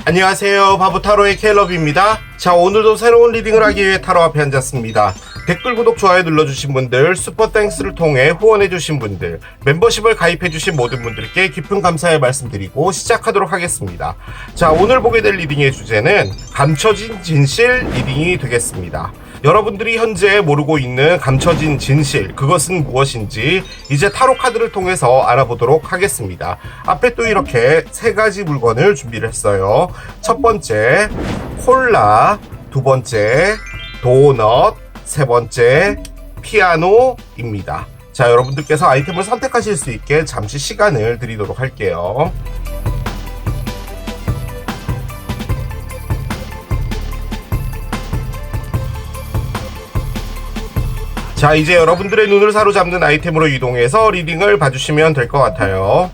안녕하세요. 바보타로의 켈럽입니다. 자, 오늘도 새로운 리딩을 하기 위해 타로 앞에 앉았습니다. 댓글, 구독, 좋아요 눌러주신 분들, 슈퍼땡스를 통해 후원해주신 분들, 멤버십을 가입해주신 모든 분들께 깊은 감사의 말씀드리고 시작하도록 하겠습니다. 자, 오늘 보게 될 리딩의 주제는 감춰진 진실 리딩이 되겠습니다. 여러분들이 현재 모르고 있는 감춰진 진실, 그것은 무엇인지 이제 타로 카드를 통해서 알아보도록 하겠습니다. 앞에 또 이렇게 세 가지 물건을 준비를 했어요. 첫 번째 콜라, 두 번째 도넛, 세 번째 피아노입니다. 자, 여러분들께서 아이템을 선택하실 수 있게 잠시 시간을 드리도록 할게요. 자, 이제 여러분들의 눈을 사로잡는 아이템으로 이동해서 리딩을 봐주시면 될 것 같아요.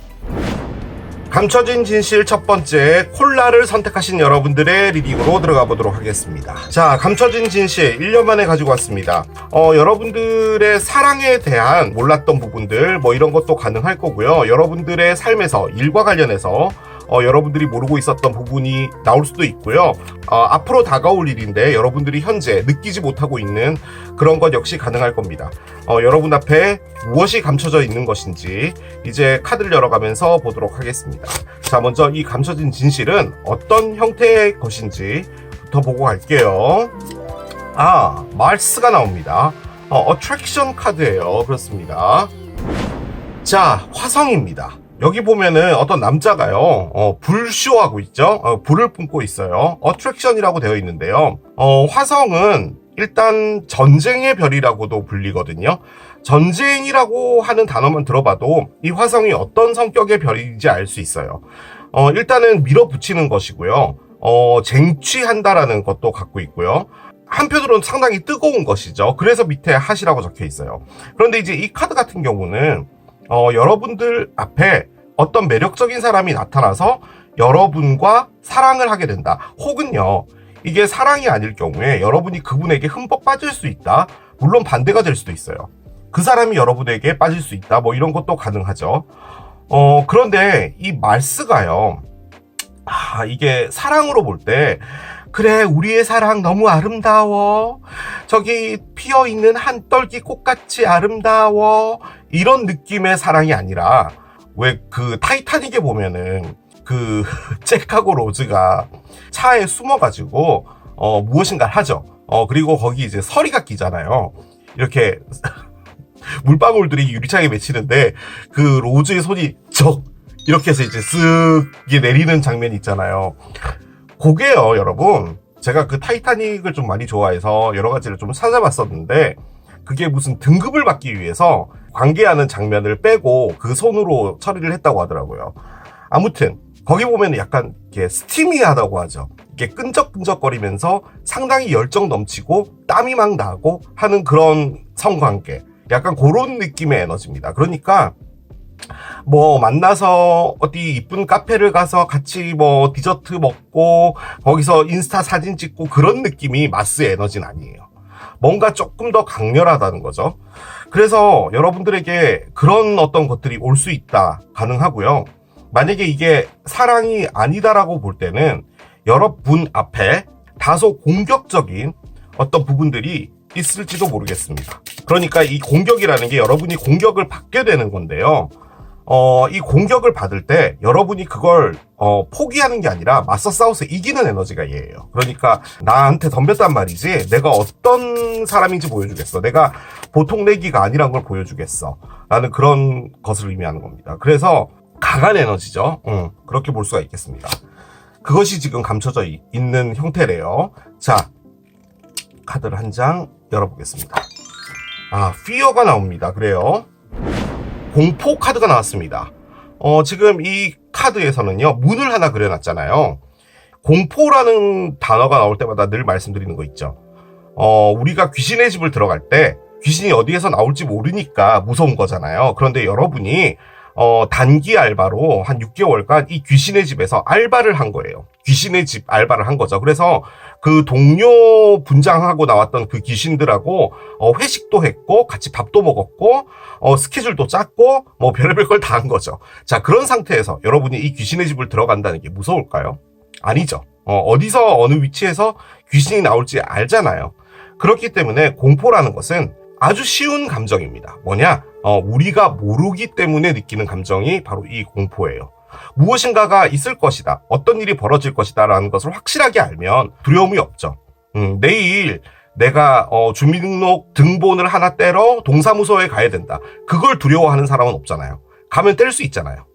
감춰진 진실 첫 번째, 콜라를 선택하신 여러분들의 리딩으로 들어가 보도록 하겠습니다. 자, 감춰진 진실 1년 만에 가지고 왔습니다. 여러분들의 사랑에 대한 몰랐던 부분들, 뭐 이런 것도 가능할 거고요. 여러분들의 삶에서, 일과 관련해서 여러분들이 모르고 있었던 부분이 나올 수도 있고요. 앞으로 다가올 일인데 여러분들이 현재 느끼지 못하고 있는 그런 것 역시 가능할 겁니다. 여러분 앞에 무엇이 감춰져 있는 것인지 이제 카드를 열어가면서 보도록 하겠습니다. 자, 먼저 이 감춰진 진실은 어떤 형태의 것인지부터 보고 갈게요. 말스가 나옵니다. 어트랙션 카드예요. 그렇습니다. 자, 화성입니다. 여기 보면은 어떤 남자가요, 불쇼하고 있죠? 불을 뿜고 있어요. 어트랙션이라고 되어 있는데요. 화성은 일단 전쟁의 별이라고도 불리거든요. 전쟁이라고 하는 단어만 들어봐도 이 화성이 어떤 성격의 별인지 알 수 있어요. 일단은 밀어붙이는 것이고요. 쟁취한다라는 것도 갖고 있고요. 한편으로는 상당히 뜨거운 것이죠. 그래서 밑에 핫이라고 적혀 있어요. 그런데 이제 이 카드 같은 경우는 여러분들 앞에 어떤 매력적인 사람이 나타나서 여러분과 사랑을 하게 된다. 혹은요, 이게 사랑이 아닐 경우에 여러분이 그분에게 흠뻑 빠질 수 있다. 물론 반대가 될 수도 있어요. 그 사람이 여러분에게 빠질 수 있다. 뭐 이런 것도 가능하죠. 그런데 이 말스가요, 이게 사랑으로 볼 때, 그래, 우리의 사랑 너무 아름다워. 저기 피어있는 한 떨기 꽃같이 아름다워. 이런 느낌의 사랑이 아니라, 왜 그 타이타닉에 보면은 그 잭하고 로즈가 차에 숨어가지고 무엇인가를 하죠. 그리고 거기 이제 서리가 끼잖아요. 이렇게 물방울들이 유리창에 맺히는데 그 로즈의 손이 적 이렇게 해서 이제 쓱 내리는 장면이 있잖아요. 그게요, 여러분. 제가 그 타이타닉을 좀 많이 좋아해서 여러 가지를 좀 찾아봤었는데, 그게 무슨 등급을 받기 위해서 관계하는 장면을 빼고 그 손으로 처리를 했다고 하더라고요. 아무튼 거기 보면 약간 이렇게 스티미하다고 하죠. 이게 끈적끈적거리면서 상당히 열정 넘치고 땀이 막 나고 하는 그런 성관계, 약간 그런 느낌의 에너지입니다. 그러니까 뭐 만나서 어디 이쁜 카페를 가서 같이 뭐 디저트 먹고 거기서 인스타 사진 찍고 그런 느낌이 마스의 에너지는 아니에요. 뭔가 조금 더 강렬하다는 거죠. 그래서 여러분들에게 그런 어떤 것들이 올 수 있다, 가능하고요. 만약에 이게 사랑이 아니다라고 볼 때는 여러분 앞에 다소 공격적인 어떤 부분들이 있을지도 모르겠습니다. 그러니까 이 공격이라는 게 여러분이 공격을 받게 되는 건데요. 이 공격을 받을 때 여러분이 그걸 포기하는 게 아니라 맞서 싸워서 이기는 에너지가 얘예요. 그러니까 나한테 덤볐단 말이지, 내가 어떤 사람인지 보여주겠어, 내가 보통 내기가 아니란 걸 보여주겠어 라는 그런 것을 의미하는 겁니다. 그래서 강한 에너지죠. 그렇게 볼 수가 있겠습니다. 그것이 지금 감춰져 있는 형태래요. 자, 카드를 한 장 열어보겠습니다. 피어가 나옵니다. 그래요, 공포 카드가 나왔습니다. 지금 이 카드에서는요, 문을 하나 그려놨잖아요. 공포라는 단어가 나올 때마다 늘 말씀드리는 거 있죠. 우리가 귀신의 집을 들어갈 때 귀신이 어디에서 나올지 모르니까 무서운 거잖아요. 그런데 여러분이 단기 알바로 한 6개월간 이 귀신의 집에서 알바를 한 거예요. 귀신의 집 알바를 한 거죠. 그래서 그 동료 분장하고 나왔던 그 귀신들하고 회식도 했고 같이 밥도 먹었고 스케줄도 짰고 뭐 별의별 걸 다 한 거죠. 자, 그런 상태에서 여러분이 이 귀신의 집을 들어간다는 게 무서울까요? 아니죠. 어디서 어느 위치에서 귀신이 나올지 알잖아요. 그렇기 때문에 공포라는 것은 아주 쉬운 감정입니다. 뭐냐? 우리가 모르기 때문에 느끼는 감정이 바로 이 공포예요. 무엇인가가 있을 것이다. 어떤 일이 벌어질 것이다. 라는 것을 확실하게 알면 두려움이 없죠. 내일 내가 주민등록 등본을 하나 떼러 동사무소에 가야 된다. 그걸 두려워하는 사람은 없잖아요. 가면 뗄 수 있잖아요.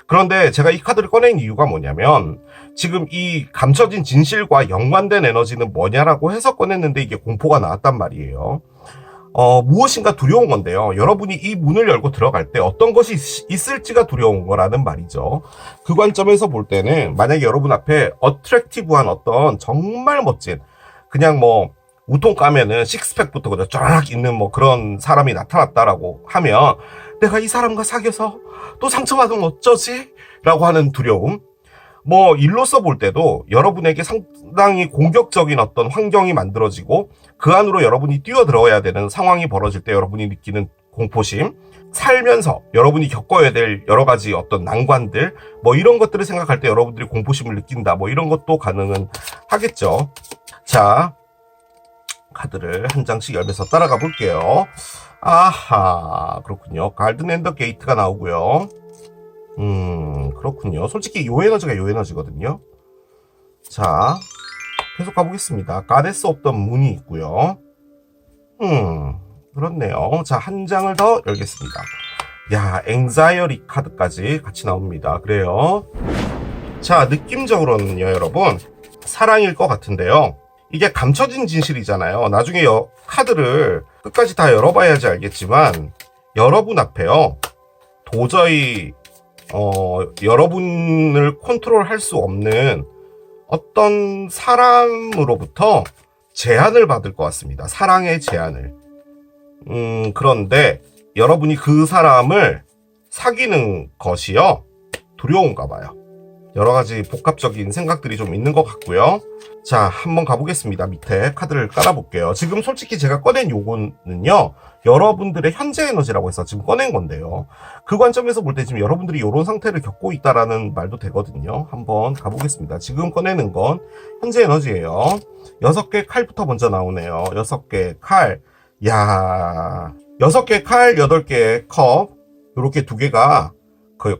그런데 제가 이 카드를 꺼낸 이유가 뭐냐면 지금 이 감춰진 진실과 연관된 에너지는 뭐냐라고 해서 꺼냈는데 이게 공포가 나왔단 말이에요. 무엇인가 두려운 건데요. 여러분이 이 문을 열고 들어갈 때 어떤 것이 있을지가 두려운 거라는 말이죠. 그 관점에서 볼 때는 만약에 여러분 앞에 어트랙티브한 어떤 정말 멋진 그냥 뭐 우통 까면은 식스팩부터 그냥 쫙 있는 뭐 그런 사람이 나타났다라고 하면 내가 이 사람과 사귀어서 또 상처받으면 어쩌지? 라고 하는 두려움. 뭐 일로서 볼 때도 여러분에게 상당히 공격적인 어떤 환경이 만들어지고 그 안으로 여러분이 뛰어들어야 되는 상황이 벌어질 때 여러분이 느끼는 공포심, 살면서 여러분이 겪어야 될 여러 가지 어떤 난관들, 뭐 이런 것들을 생각할 때 여러분들이 공포심을 느낀다, 뭐 이런 것도 가능은 하겠죠. 자, 카드를 한 장씩 열면서 따라가 볼게요. 아하, 그렇군요. 갈든 앤 더 게이트가 나오고요. 그렇군요. 솔직히 요 에너지가 요 에너지거든요. 자, 계속 가보겠습니다. 가데스 오브 더 문이 있고요. 그렇네요. 자, 한 장을 더 열겠습니다. 야, 앵자이어리 카드까지 같이 나옵니다. 그래요. 자, 느낌적으로는요, 여러분. 사랑일 것 같은데요. 이게 감춰진 진실이잖아요. 나중에 카드를 끝까지 다 열어봐야지 알겠지만, 여러분 앞에요. 도저히 여러분을 컨트롤할 수 없는 어떤 사람으로부터 제안을 받을 것 같습니다. 사랑의 제안을. 그런데 여러분이 그 사람을 사귀는 것이요. 두려운가 봐요. 여러 가지 복합적인 생각들이 좀 있는 것 같고요. 자, 한번 가보겠습니다. 밑에 카드를 깔아볼게요. 지금 솔직히 제가 꺼낸 요거는요. 여러분들의 현재 에너지라고 해서 지금 꺼낸 건데요. 그 관점에서 볼 때 지금 여러분들이 이런 상태를 겪고 있다라는 말도 되거든요. 한번 가보겠습니다. 지금 꺼내는 건 현재 에너지예요. 6개 칼부터 먼저 나오네요. 6개 칼. 야, 6개 칼, 8개의 컵. 요렇게 2개가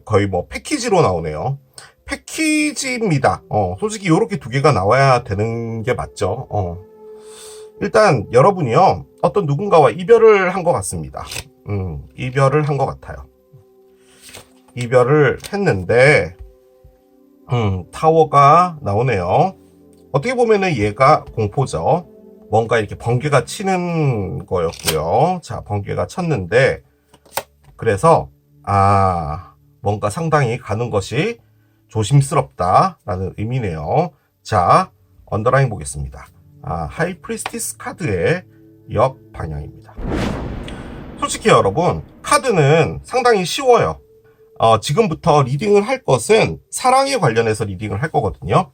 거의 뭐 패키지로 나오네요. 패키지입니다. 솔직히 요렇게 2개가 나와야 되는 게 맞죠. 일단 여러분이요. 어떤 누군가와 이별을 한 것 같습니다. 이별을 한 것 같아요. 이별을 했는데 타워가 나오네요. 어떻게 보면은 얘가 공포죠. 뭔가 이렇게 번개가 치는 거였고요. 자, 번개가 쳤는데 그래서 뭔가 상당히 가는 것이 조심스럽다라는 의미네요. 자, 언더라인 보겠습니다. 하이프리스티스 카드의 역방향입니다. 솔직히 여러분, 카드는 상당히 쉬워요. 지금부터 리딩을 할 것은 사랑에 관련해서 리딩을 할 거거든요.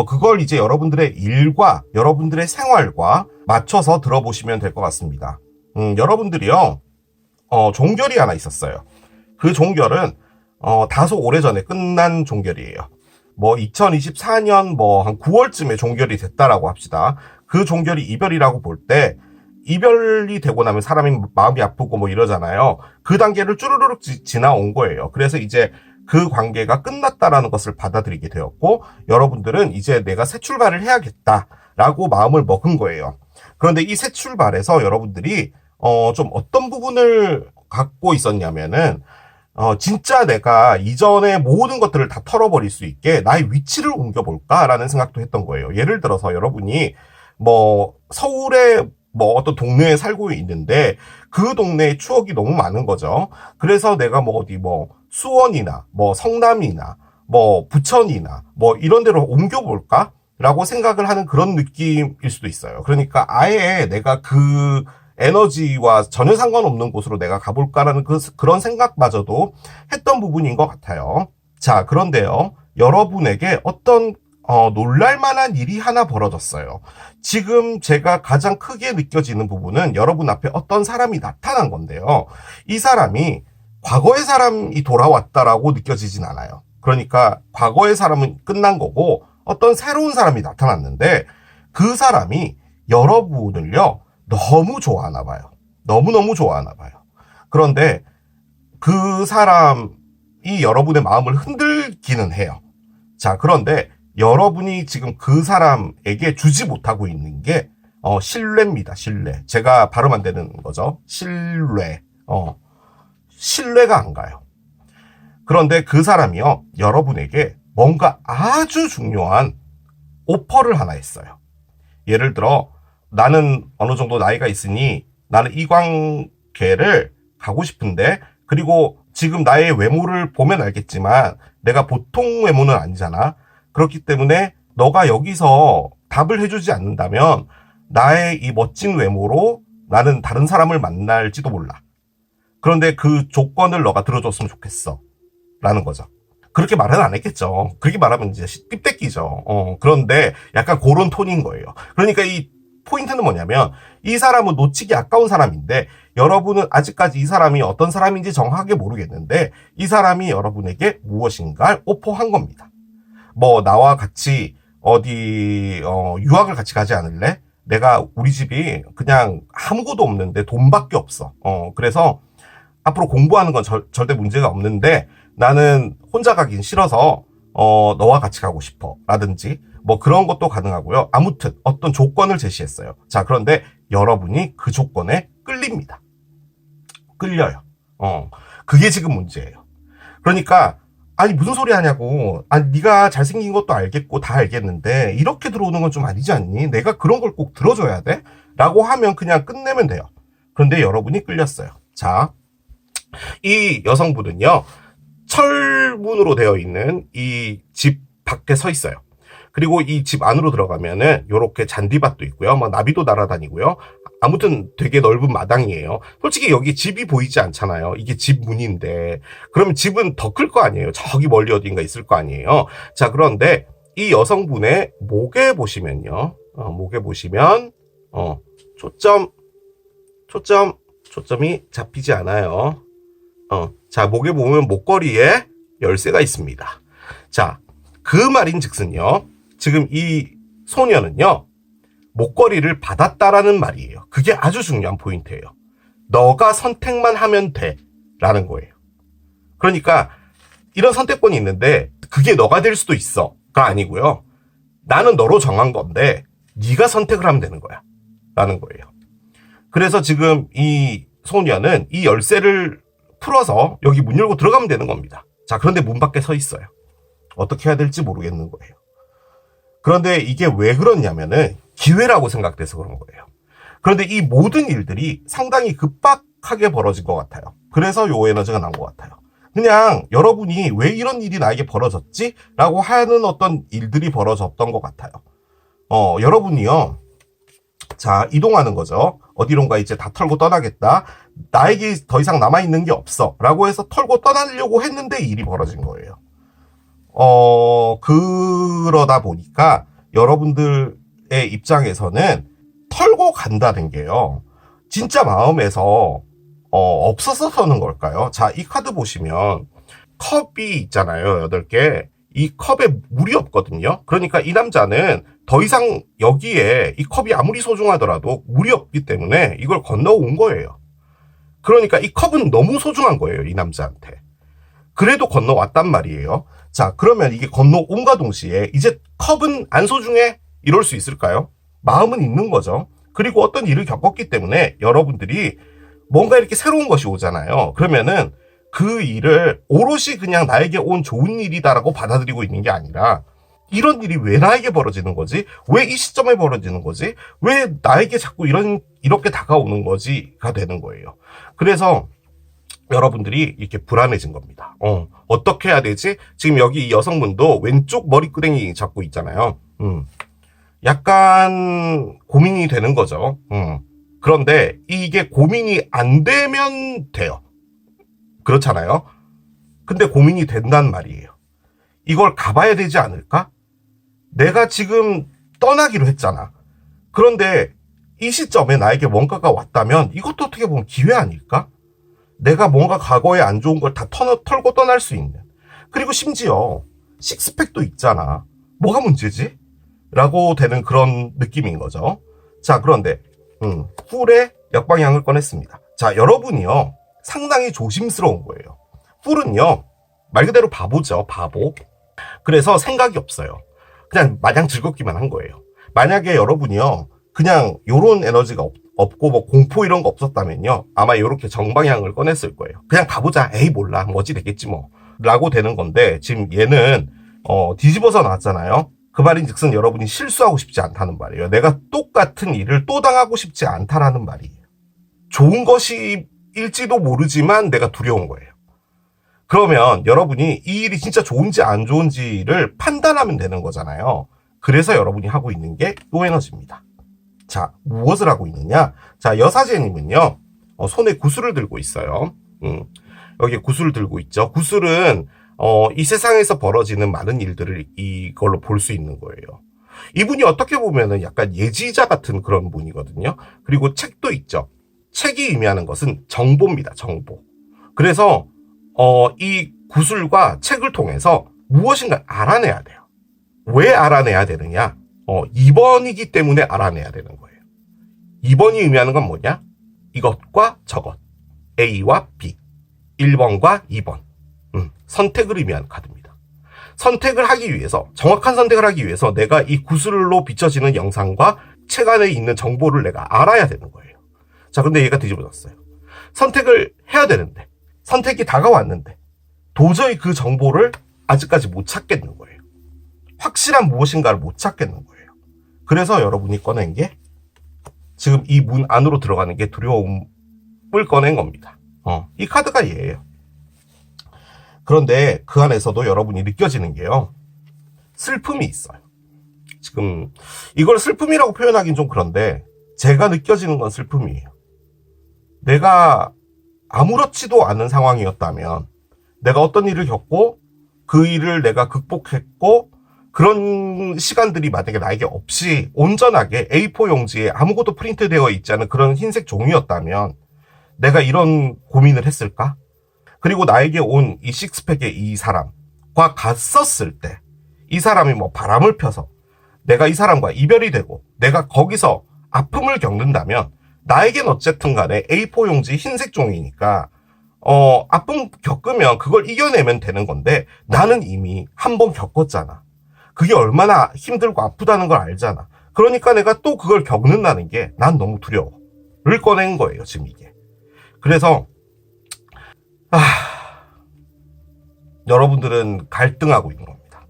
그걸 이제 여러분들의 일과 여러분들의 생활과 맞춰서 들어보시면 될 것 같습니다. 여러분들이요, 종결이 하나 있었어요. 그 종결은 다소 오래전에 끝난 종결이에요. 뭐 2024년 뭐 한 9월쯤에 종결이 됐다라고 합시다. 그 종결이 이별이라고 볼 때 이별이 되고 나면 사람이 마음이 아프고 뭐 이러잖아요. 그 단계를 쭈르륵 지나온 거예요. 그래서 이제 그 관계가 끝났다라는 것을 받아들이게 되었고 여러분들은 이제 내가 새 출발을 해야겠다라고 마음을 먹은 거예요. 그런데 이 새 출발에서 여러분들이 좀 어떤 부분을 갖고 있었냐면은 진짜 내가 이전의 모든 것들을 다 털어버릴 수 있게 나의 위치를 옮겨볼까라는 생각도 했던 거예요. 예를 들어서 여러분이 뭐 서울에 뭐 어떤 동네에 살고 있는데 그 동네의 추억이 너무 많은 거죠. 그래서 내가 뭐 어디 뭐 수원이나 뭐 성남이나 뭐 부천이나 뭐 이런 데로 옮겨볼까? 라고 생각을 하는 그런 느낌일 수도 있어요. 그러니까 아예 내가 그 에너지와 전혀 상관없는 곳으로 내가 가볼까라는 그런 생각마저도 했던 부분인 것 같아요. 자, 그런데요. 여러분에게 어떤 놀랄만한 일이 하나 벌어졌어요. 지금 제가 가장 크게 느껴지는 부분은 여러분 앞에 어떤 사람이 나타난 건데요. 이 사람이 과거의 사람이 돌아왔다라고 느껴지진 않아요. 그러니까 과거의 사람은 끝난 거고 어떤 새로운 사람이 나타났는데 그 사람이 여러분을요 너무 좋아하나 봐요. 너무너무 좋아하나 봐요. 그런데 그 사람이 여러분의 마음을 흔들기는 해요. 자, 그런데 여러분이 지금 그 사람에게 주지 못하고 있는 게 신뢰입니다. 신뢰. 제가 발음 안 되는 거죠. 신뢰. 신뢰가 안 가요. 그런데 그 사람이요 여러분에게 뭔가 아주 중요한 오퍼를 하나 했어요. 예를 들어 나는 어느 정도 나이가 있으니 나는 이 관계를 가고 싶은데, 그리고 지금 나의 외모를 보면 알겠지만 내가 보통 외모는 아니잖아. 그렇기 때문에 너가 여기서 답을 해주지 않는다면 나의 이 멋진 외모로 나는 다른 사람을 만날지도 몰라. 그런데 그 조건을 너가 들어줬으면 좋겠어 라는 거죠. 그렇게 말은 안 했겠죠. 그렇게 말하면 이제 띠뺏기죠. 그런데 약간 그런 톤인 거예요. 그러니까 이 포인트는 뭐냐면 이 사람은 놓치기 아까운 사람인데 여러분은 아직까지 이 사람이 어떤 사람인지 정확하게 모르겠는데 이 사람이 여러분에게 무엇인가를 오퍼한 겁니다. 뭐 나와 같이 어디 유학을 같이 가지 않을래? 내가 우리 집이 그냥 아무것도 없는데 돈밖에 없어. 그래서 앞으로 공부하는 건 절대 문제가 없는데 나는 혼자 가긴 싫어서 너와 같이 가고 싶어 라든지 뭐 그런 것도 가능하고요. 아무튼 어떤 조건을 제시했어요. 자, 그런데 여러분이 그 조건에 끌립니다. 끌려요. 그게 지금 문제예요. 그러니까 아니 무슨 소리 하냐고. 아니 네가 잘생긴 것도 알겠고 다 알겠는데 이렇게 들어오는 건 좀 아니지 않니? 내가 그런 걸 꼭 들어줘야 돼? 라고 하면 그냥 끝내면 돼요. 그런데 여러분이 끌렸어요. 자, 이 여성분은요 철문으로 되어 있는 이 집 밖에 서 있어요. 그리고 이 집 안으로 들어가면은 요렇게 잔디밭도 있고요. 뭐 나비도 날아다니고요. 아무튼 되게 넓은 마당이에요. 솔직히 여기 집이 보이지 않잖아요. 이게 집 문인데 그러면 집은 더 클 거 아니에요. 저기 멀리 어딘가 있을 거 아니에요. 자, 그런데 이 여성분의 목에 보시면요. 목에 보시면 초점이 잡히지 않아요. 자, 목에 보면 목걸이에 열쇠가 있습니다. 자, 그 말인즉슨요. 지금 이 소녀는요. 목걸이를 받았다라는 말이에요. 그게 아주 중요한 포인트예요. 너가 선택만 하면 돼 라는 거예요. 그러니까 이런 선택권이 있는데 그게 너가 될 수도 있어 가 아니고요. 나는 너로 정한 건데 네가 선택을 하면 되는 거야 라는 거예요. 그래서 지금 이 소녀는 이 열쇠를 풀어서 여기 문 열고 들어가면 되는 겁니다. 자, 그런데 문 밖에 서 있어요. 어떻게 해야 될지 모르겠는 거예요. 그런데 이게 왜 그렇냐면은 기회라고 생각돼서 그런 거예요. 그런데 이 모든 일들이 상당히 급박하게 벌어진 것 같아요. 그래서 요 에너지가 난 것 같아요. 그냥 여러분이 왜 이런 일이 나에게 벌어졌지? 라고 하는 어떤 일들이 벌어졌던 것 같아요. 여러분이요. 자, 이동하는 거죠. 어디론가 이제 다 털고 떠나겠다. 나에게 더 이상 남아있는 게 없어. 라고 해서 털고 떠나려고 했는데 일이 벌어진 거예요. 그러다 보니까 여러분들의 입장에서는 털고 간다는 게요. 진짜 마음에서 없어서 서는 걸까요? 자, 이 카드 보시면 컵이 있잖아요. 8개. 이 컵에 물이 없거든요. 그러니까 이 남자는 더 이상 여기에 이 컵이 아무리 소중하더라도 물이 없기 때문에 이걸 건너온 거예요. 그러니까 이 컵은 너무 소중한 거예요. 이 남자한테. 그래도 건너왔단 말이에요. 자, 그러면 이게 건너온과 동시에 이제 컵은 안 소중해? 이럴 수 있을까요? 마음은 있는 거죠. 그리고 어떤 일을 겪었기 때문에 여러분들이 뭔가 이렇게 새로운 것이 오잖아요. 그러면은 그 일을 오롯이 그냥 나에게 온 좋은 일이다라고 받아들이고 있는 게 아니라 이런 일이 왜 나에게 벌어지는 거지? 왜 이 시점에 벌어지는 거지? 왜 나에게 자꾸 이렇게 다가오는 거지가 되는 거예요. 그래서 여러분들이 이렇게 불안해진 겁니다. 어떻게 해야 되지? 지금 여기 이 여성분도 왼쪽 머리끄댕이 잡고 있잖아요. 약간 고민이 되는 거죠. 그런데 이게 고민이 안 되면 돼요. 그렇잖아요. 근데 고민이 된단 말이에요. 이걸 가봐야 되지 않을까? 내가 지금 떠나기로 했잖아. 그런데 이 시점에 나에게 뭔가가 왔다면 이것도 어떻게 보면 기회 아닐까? 내가 뭔가 과거에 안 좋은 걸 다 털고 떠날 수 있는. 그리고 심지어 식스팩도 있잖아. 뭐가 문제지? 라고 되는 그런 느낌인 거죠. 자, 그런데 풀의 역방향을 꺼냈습니다. 자, 여러분이요, 상당히 조심스러운 거예요. 풀은요, 말 그대로 바보죠. 바보. 그래서 생각이 없어요. 그냥 마냥 즐겁기만 한 거예요. 만약에 여러분이요, 그냥 요런 에너지가 없고 뭐 공포 이런 거 없었다면요, 아마 요렇게 정방향을 꺼냈을 거예요. 그냥 가보자. 에이 몰라, 뭐지 되겠지 뭐 라고 되는 건데, 지금 얘는 뒤집어서 나왔잖아요. 그 말인즉슨 여러분이 실수하고 싶지 않다는 말이에요. 내가 똑같은 일을 또 당하고 싶지 않다라는 말이에요. 좋은 것일지도 모르지만 내가 두려운 거예요. 그러면 여러분이 이 일이 진짜 좋은지 안 좋은지를 판단하면 되는 거잖아요. 그래서 여러분이 하고 있는 게 요 에너지입니다. 자, 무엇을 하고 있느냐? 자, 여사제님은요, 손에 구슬을 들고 있어요. 여기 구슬을 들고 있죠. 구슬은 이 세상에서 벌어지는 많은 일들을 이걸로 볼 수 있는 거예요. 이분이 어떻게 보면은 약간 예지자 같은 그런 분이거든요. 그리고 책도 있죠. 책이 의미하는 것은 정보입니다. 정보. 그래서 이 구슬과 책을 통해서 무엇인가 알아내야 돼요. 왜 알아내야 되느냐? 2번이기 때문에 알아내야 되는 거예요. 2번이 의미하는 건 뭐냐? 이것과 저것. A와 B. 1번과 2번. 선택을 의미하는 카드입니다. 선택을 하기 위해서, 정확한 선택을 하기 위해서 내가 이 구슬로 비춰지는 영상과 책 안에 있는 정보를 내가 알아야 되는 거예요. 자, 근데 얘가 뒤집어졌어요. 선택을 해야 되는데, 선택이 다가왔는데 도저히 그 정보를 아직까지 못 찾겠는 거예요. 확실한 무엇인가를 못 찾겠는 거예요. 그래서 여러분이 꺼낸 게 지금 이 문 안으로 들어가는 게 두려움을 꺼낸 겁니다. 이 카드가 얘예요. 그런데 그 안에서도 여러분이 느껴지는 게요, 슬픔이 있어요. 지금 이걸 슬픔이라고 표현하긴 좀 그런데 제가 느껴지는 건 슬픔이에요. 내가 아무렇지도 않은 상황이었다면, 내가 어떤 일을 겪고 그 일을 내가 극복했고 그런 시간들이 만약에 나에게 없이 온전하게 A4 용지에 아무것도 프린트되어 있지 않은 그런 흰색 종이였다면 내가 이런 고민을 했을까? 그리고 나에게 온 이 식스팩의 이 사람과 갔었을 때 이 사람이 뭐 바람을 펴서 내가 이 사람과 이별이 되고 내가 거기서 아픔을 겪는다면 나에겐 어쨌든 간에 A4 용지 흰색 종이니까 아픔 겪으면 그걸 이겨내면 되는 건데, 나는 이미 한 번 겪었잖아. 그게 얼마나 힘들고 아프다는 걸 알잖아. 그러니까 내가 또 그걸 겪는다는 게 난 너무 두려워를 꺼낸 거예요, 지금 이게. 그래서 여러분들은 갈등하고 있는 겁니다.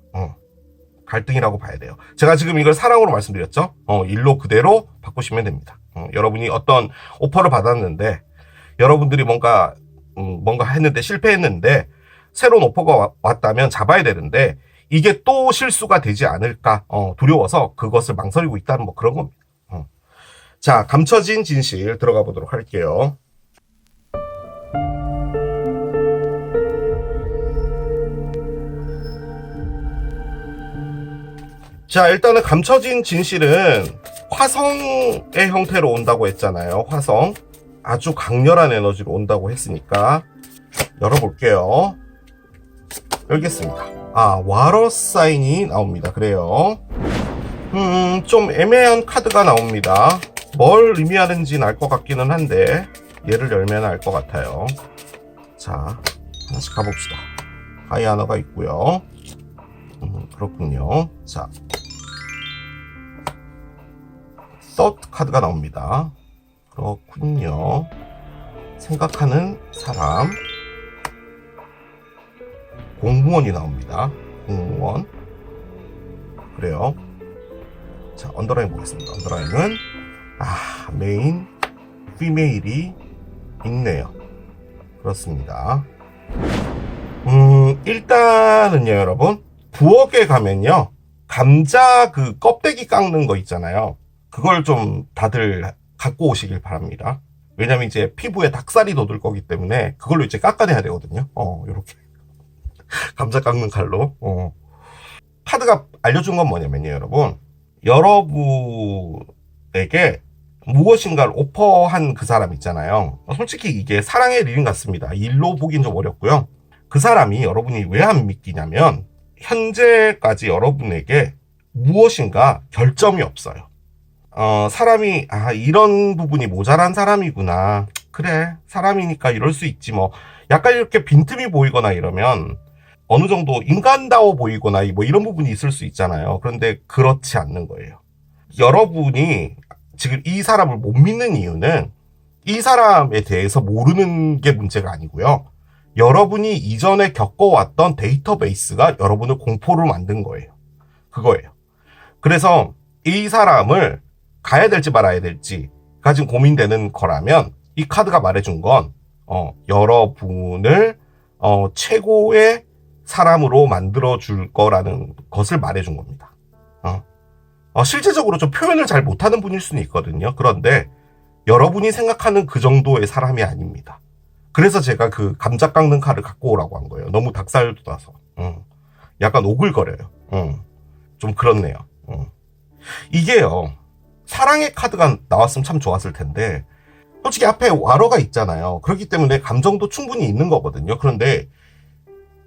갈등이라고 봐야 돼요. 제가 지금 이걸 사랑으로 말씀드렸죠. 일로 그대로 바꾸시면 됩니다. 여러분이 어떤 오퍼를 받았는데, 여러분들이 뭔가 했는데 실패했는데 새로운 오퍼가 왔다면 잡아야 되는데 이게 또 실수가 되지 않을까 두려워서 그것을 망설이고 있다는 뭐 그런 겁니다. 자, 감춰진 진실 들어가 보도록 할게요. 자, 일단은 감춰진 진실은 화성의 형태로 온다고 했잖아요. 화성. 아주 강렬한 에너지로 온다고 했으니까 열어볼게요. 열겠습니다. 와러 사인이 나옵니다. 그래요. 좀 애매한 카드가 나옵니다. 뭘 의미하는지는 알 것 같기는 한데 얘를 열면 알 것 같아요. 자, 하나씩 가봅시다. 하이아너가 있고요. 그렇군요. 자, 서트 카드가 나옵니다. 그렇군요. 생각하는 사람. 공무원이 나옵니다. 공무원. 그래요. 자, 언더라인 보겠습니다. 언더라인은 메인 피메일이 있네요. 그렇습니다. 일단은요, 여러분, 부엌에 가면요, 감자 그 껍데기 깎는 거 있잖아요. 그걸 좀 다들 갖고 오시길 바랍니다. 왜냐면 이제 피부에 닭살이 돋을 거기 때문에 그걸로 이제 깎아내야 되거든요. 요렇게. 감자 깎는 칼로. 카드가 알려준 건 뭐냐면요, 여러분. 여러분에게 무엇인가를 오퍼한 그 사람 있잖아요. 솔직히 이게 사랑의 리딩 같습니다. 일로 보긴 좀 어렵고요. 그 사람이 여러분이 왜 안 믿기냐면 현재까지 여러분에게 무엇인가 결점이 없어요. 사람이 이런 부분이 모자란 사람이구나. 그래, 사람이니까 이럴 수 있지 뭐. 약간 이렇게 빈틈이 보이거나 이러면 어느 정도 인간다워 보이거나 뭐 이런 부분이 있을 수 있잖아요. 그런데 그렇지 않는 거예요. 여러분이 지금 이 사람을 못 믿는 이유는 이 사람에 대해서 모르는 게 문제가 아니고요. 여러분이 이전에 겪어왔던 데이터베이스가 여러분을 공포로 만든 거예요. 그거예요. 그래서 이 사람을 가야 될지 말아야 될지가 지금 고민되는 거라면 이 카드가 말해준 건 여러분을 최고의 사람으로 만들어줄 거라는 것을 말해준 겁니다. 실제적으로 좀 표현을 잘 못하는 분일 수는 있거든요. 그런데 여러분이 생각하는 그 정도의 사람이 아닙니다. 그래서 제가 그 감자 깎는 칼을 갖고 오라고 한 거예요. 너무 닭살 돋아서. 약간 오글거려요. 좀 그렇네요. 이게요. 사랑의 카드가 나왔으면 참 좋았을 텐데 솔직히 앞에 와러가 있잖아요. 그렇기 때문에 감정도 충분히 있는 거거든요. 그런데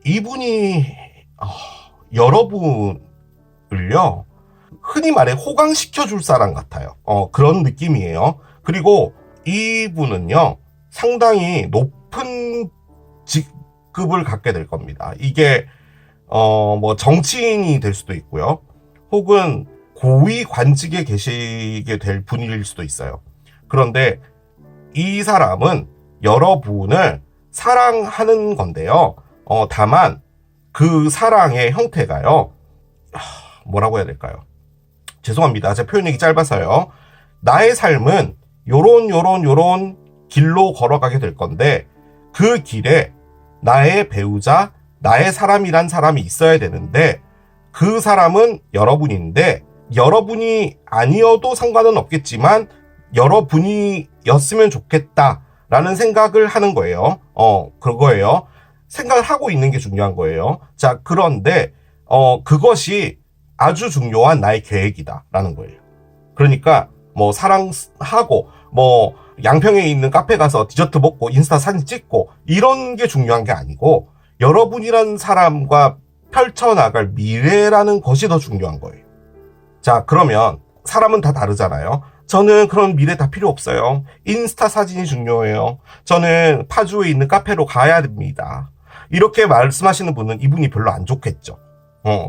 이분이 여러분을요 흔히 말해 호강시켜줄 사람 같아요. 그런 느낌이에요. 그리고 이분은요 상당히 높은 직급을 갖게 될 겁니다. 이게 뭐 정치인이 될 수도 있고요. 혹은 고위 관직에 계시게 될 분일 수도 있어요. 그런데 이 사람은 여러분을 사랑하는 건데요. 다만 그 사랑의 형태가요. 뭐라고 해야 될까요? 죄송합니다. 제 표현력이 짧아서요. 나의 삶은 요런 길로 걸어가게 될 건데 그 길에 나의 배우자, 나의 사람이란 사람이 있어야 되는데 그 사람은 여러분인데 여러분이 아니어도 상관은 없겠지만 여러분이었으면 좋겠다라는 생각을 하는 거예요. 그거예요. 생각을 하고 있는 게 중요한 거예요. 자, 그런데 그것이 아주 중요한 나의 계획이다라는 거예요. 그러니까 뭐 사랑하고 뭐 양평에 있는 카페 가서 디저트 먹고 인스타 사진 찍고 이런 게 중요한 게 아니고 여러분이란 사람과 펼쳐나갈 미래라는 것이 더 중요한 거예요. 자, 그러면 사람은 다 다르잖아요. 저는 그런 미래 다 필요 없어요. 인스타 사진이 중요해요. 저는 파주에 있는 카페로 가야 됩니다. 이렇게 말씀하시는 분은 이분이 별로 안 좋겠죠.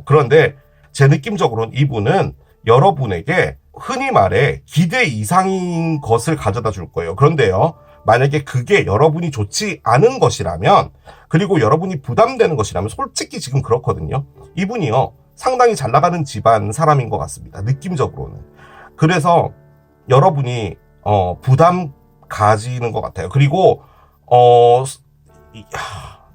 그런데 제 느낌적으로는 이분은 여러분에게 흔히 말해 기대 이상인 것을 가져다 줄 거예요. 그런데요, 만약에 그게 여러분이 좋지 않은 것이라면, 그리고 여러분이 부담되는 것이라면, 솔직히 지금 그렇거든요. 이분이요, 상당히 잘 나가는 집안 사람인 것 같습니다. 느낌적으로는. 그래서 여러분이 부담 가지는 것 같아요. 그리고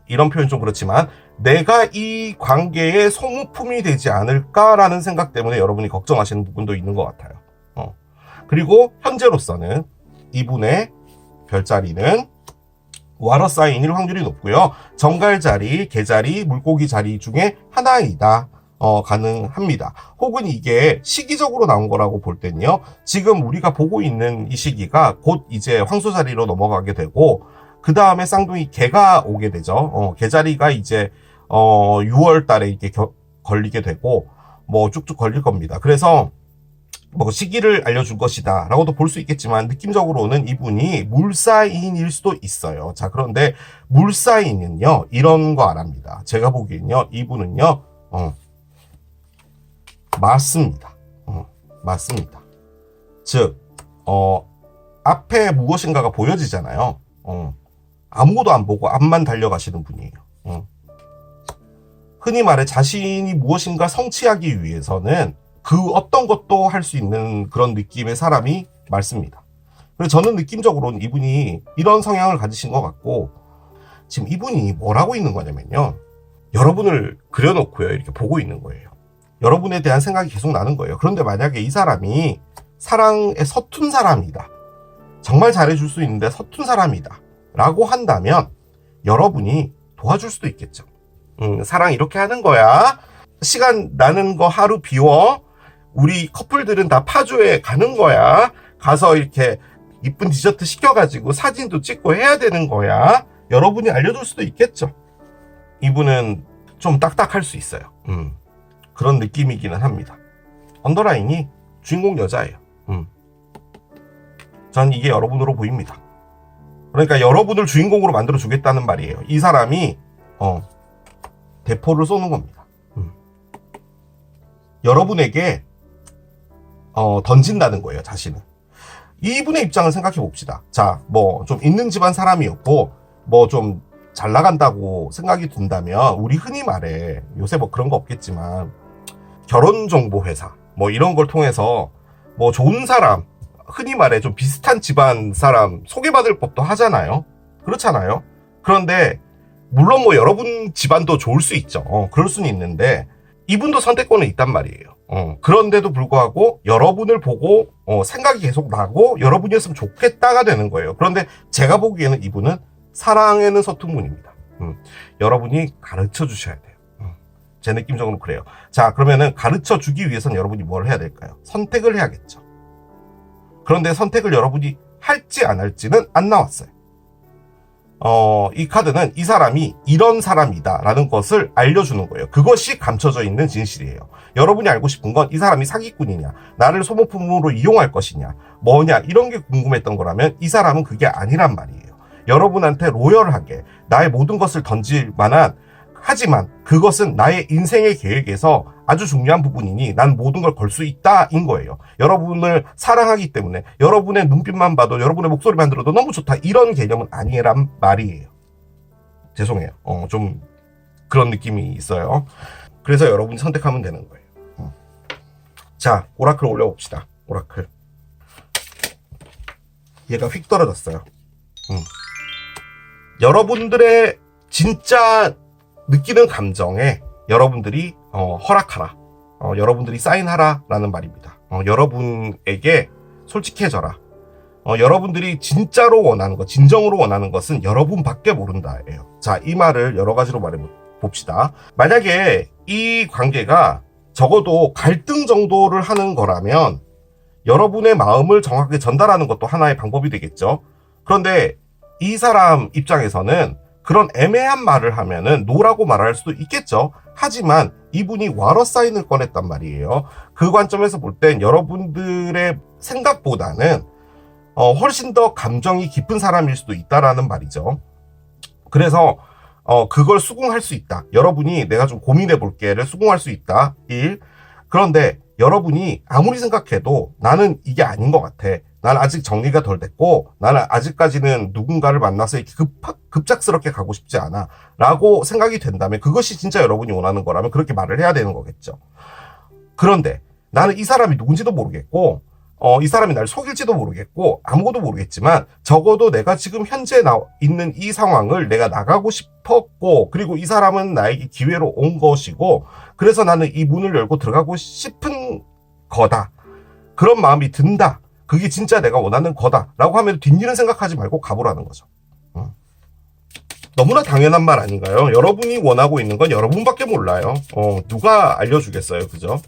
이런 표현 좀 그렇지만 내가 이 관계에 소모품이 되지 않을까라는 생각 때문에 여러분이 걱정하시는 부분도 있는 것 같아요. 그리고 현재로서는 이분의 별자리는 와러 사인일 확률이 높고요. 정갈자리, 개자리, 물고기 자리 중에 하나이다. 가능합니다. 혹은 이게 시기적으로 나온 거라고 볼 때는요. 지금 우리가 보고 있는 이 시기가 곧 이제 황소자리로 넘어가게 되고 그 다음에 쌍둥이 개가 오게 되죠. 개자리가 이제 6월 달에 이렇게 걸리게 되고 뭐 쭉쭉 걸릴 겁니다. 그래서 뭐 시기를 알려준 것이다 라고도 볼 수 있겠지만 느낌적으로는 이분이 물사인일 수도 있어요. 자, 그런데 물사인은요 이런 거 안 합니다. 제가 보기엔요 이분은요 맞습니다. 맞습니다. 즉 앞에 무엇인가가 보여지잖아요. 아무것도 안 보고 앞만 달려가시는 분이에요. 흔히 말해 자신이 무엇인가 성취하기 위해서는 그 어떤 것도 할 수 있는 그런 느낌의 사람이 많습니다. 그래서 저는 느낌적으로는 이분이 이런 성향을 가지신 것 같고 지금 이분이 뭘 하고 있는 거냐면요. 여러분을 그려놓고요. 이렇게 보고 있는 거예요. 여러분에 대한 생각이 계속 나는 거예요. 그런데 만약에 이 사람이 사랑에 서툰 사람이다. 정말 잘해줄 수 있는데 서툰 사람이다. 라고 한다면 여러분이 도와줄 수도 있겠죠. 사랑 이렇게 하는 거야. 시간 나는 거 하루 비워. 우리 커플들은 다 파주에 가는 거야. 가서 이렇게 이쁜 디저트 시켜가지고 사진도 찍고 해야 되는 거야. 여러분이 알려줄 수도 있겠죠. 이분은 좀 딱딱할 수 있어요. 그런 느낌이기는 합니다. 언더라인이 주인공 여자예요. 전 이게 여러분으로 보입니다. 그러니까 여러분을 주인공으로 만들어 주겠다는 말이에요. 이 사람이 대포를 쏘는 겁니다. 여러분에게 던진다는 거예요. 자신은. 이분의 입장을 생각해 봅시다. 자, 뭐 좀 있는 집안 사람이었고 뭐 좀 잘 나간다고 생각이 든다면, 우리 흔히 말해, 요새 뭐 그런 거 없겠지만 결혼정보회사 뭐 이런 걸 통해서 뭐 좋은 사람, 흔히 말해 좀 비슷한 집안 사람 소개받을 법도 하잖아요. 그렇잖아요. 그런데 물론 뭐 여러분 집안도 좋을 수 있죠. 그럴 수는 있는데 이분도 선택권은 있단 말이에요. 그런데도 불구하고 여러분을 보고 생각이 계속 나고 여러분이었으면 좋겠다가 되는 거예요. 그런데 제가 보기에는 이분은 사랑에는 서툰 분입니다. 여러분이 가르쳐 주셔야 돼요. 제 느낌적으로 그래요. 자, 그러면은 가르쳐 주기 위해서는 여러분이 뭘 해야 될까요? 선택을 해야겠죠. 그런데 선택을 여러분이 할지 안 할지는 안 나왔어요. 이 카드는 이 사람이 이런 사람이다 라는 것을 알려주는 거예요. 그것이 감춰져 있는 진실이에요. 여러분이 알고 싶은 건 이 사람이 사기꾼이냐, 나를 소모품으로 이용할 것이냐, 뭐냐, 이런 게 궁금했던 거라면 이 사람은 그게 아니란 말이에요. 여러분한테 로열하게 나의 모든 것을 던질 만한, 하지만 그것은 나의 인생의 계획에서 아주 중요한 부분이니 난 모든 걸 걸 수 있다인 거예요. 여러분을 사랑하기 때문에 여러분의 눈빛만 봐도, 여러분의 목소리만 들어도 너무 좋다, 이런 개념은 아니란 말이에요. 죄송해요. 좀 그런 느낌이 있어요. 그래서 여러분이 선택하면 되는 거예요. 자, 오라클 올려봅시다. 오라클. 얘가 휙 떨어졌어요. 여러분들의 진짜 느끼는 감정에 여러분들이 허락하라, 여러분들이 사인하라 라는 말입니다. 여러분에게 솔직해져라. 여러분들이 진짜로 원하는 것, 진정으로 원하는 것은 여러분밖에 모른다예요. 자, 이 말을 여러 가지로 말해 봅시다. 만약에 이 관계가 적어도 갈등 정도를 하는 거라면 여러분의 마음을 정확하게 전달하는 것도 하나의 방법이 되겠죠. 그런데 이 사람 입장에서는 그런 애매한 말을 하면은 노라고 말할 수도 있겠죠. 하지만 이분이 와러 사인을 꺼냈단 말이에요. 그 관점에서 볼 땐 여러분들의 생각보다는 훨씬 더 감정이 깊은 사람일 수도 있다라는 말이죠. 그래서 그걸 수긍할 수 있다. 여러분이 내가 좀 고민해 볼게를 수긍할 수 있다. 1. 그런데 여러분이 아무리 생각해도 나는 이게 아닌 것 같아, 난 아직 정리가 덜 됐고 나는 아직까지는 누군가를 만나서 이렇게 급작스럽게 가고 싶지 않아 라고 생각이 된다면, 그것이 진짜 여러분이 원하는 거라면 그렇게 말을 해야 되는 거겠죠. 그런데 나는 이 사람이 누군지도 모르겠고 이 사람이 날 속일지도 모르겠고 아무것도 모르겠지만 적어도 내가 지금 현재 있는 이 상황을 내가 나가고 싶었고, 그리고 이 사람은 나에게 기회로 온 것이고, 그래서 나는 이 문을 열고 들어가고 싶은 거다, 그런 마음이 든다, 그게 진짜 내가 원하는 거다 라고 하면 뒷일은 생각하지 말고 가보라는 거죠. 너무나 당연한 말 아닌가요? 여러분이 원하고 있는 건 여러분밖에 몰라요. 누가 알려주겠어요, 그죠?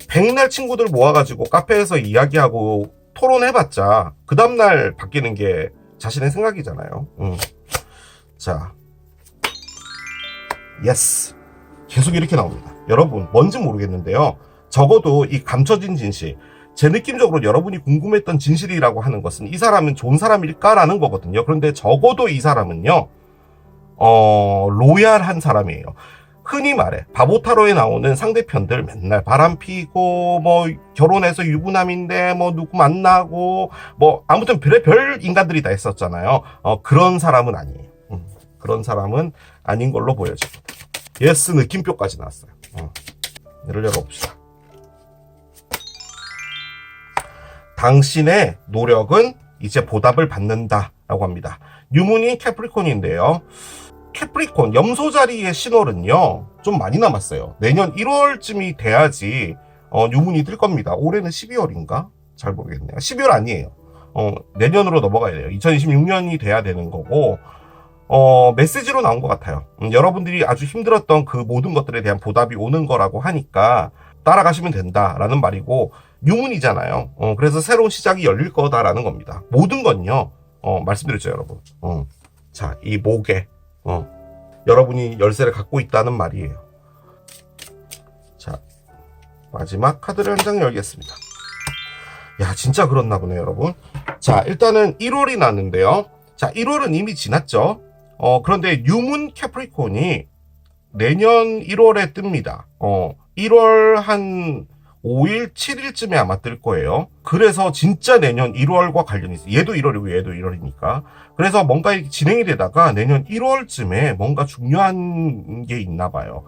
백날 친구들 모아가지고 카페에서 이야기하고 토론해봤자 그 다음날 바뀌는 게 자신의 생각이잖아요. 자, 예스. 계속 이렇게 나옵니다. 여러분, 뭔지 모르겠는데요, 적어도 이 감춰진 진실, 제 느낌적으로 여러분이 궁금했던 진실이라고 하는 것은 이 사람은 좋은 사람일까라는 거거든요. 그런데 적어도 이 사람은요, 로얄한 사람이에요. 흔히 말해 바보타로에 나오는 상대편들 맨날 바람 피고 뭐 결혼해서 유부남인데 뭐 누구 만나고 뭐 아무튼 별 인간들이 다 있었잖아요. 그런 사람은 아니에요. 그런 사람은 아닌 걸로 보여집니다. 예스 느낌표까지 나왔어요. 얘를 열어봅시다. 당신의 노력은 이제 보답을 받는다라고 합니다. 유문이 캐프리콘인데요. 캐프리콘 염소 자리의 신월은요 좀 많이 남았어요. 내년 1월쯤이 돼야지 유문이 뜰 겁니다. 올해는 12월인가? 잘 모르겠네요. 12월 아니에요. 내년으로 넘어가야 돼요. 2026년이 돼야 되는 거고, 메시지로 나온 것 같아요. 여러분들이 아주 힘들었던 그 모든 것들에 대한 보답이 오는 거라고 하니까 따라가시면 된다라는 말이고, 유문이잖아요. 그래서 새로운 시작이 열릴 거다라는 겁니다. 모든 건요, 말씀드렸죠, 여러분. 자, 이 목에 여러분이 열쇠를 갖고 있다는 말이에요. 자, 마지막 카드를 한 장 열겠습니다. 야, 진짜 그렇나 보네요, 여러분. 자, 일단은 1월이 났는데요. 자, 1월은 이미 지났죠. 그런데 뉴문 캐프리콘이 내년 1월에 뜹니다. 1월 한 5일, 7일쯤에 아마 뜰 거예요. 그래서 진짜 내년 1월과 관련이 있어요. 얘도 1월이고 얘도 1월이니까. 그래서 뭔가 이렇게 진행이 되다가 내년 1월쯤에 뭔가 중요한 게 있나 봐요.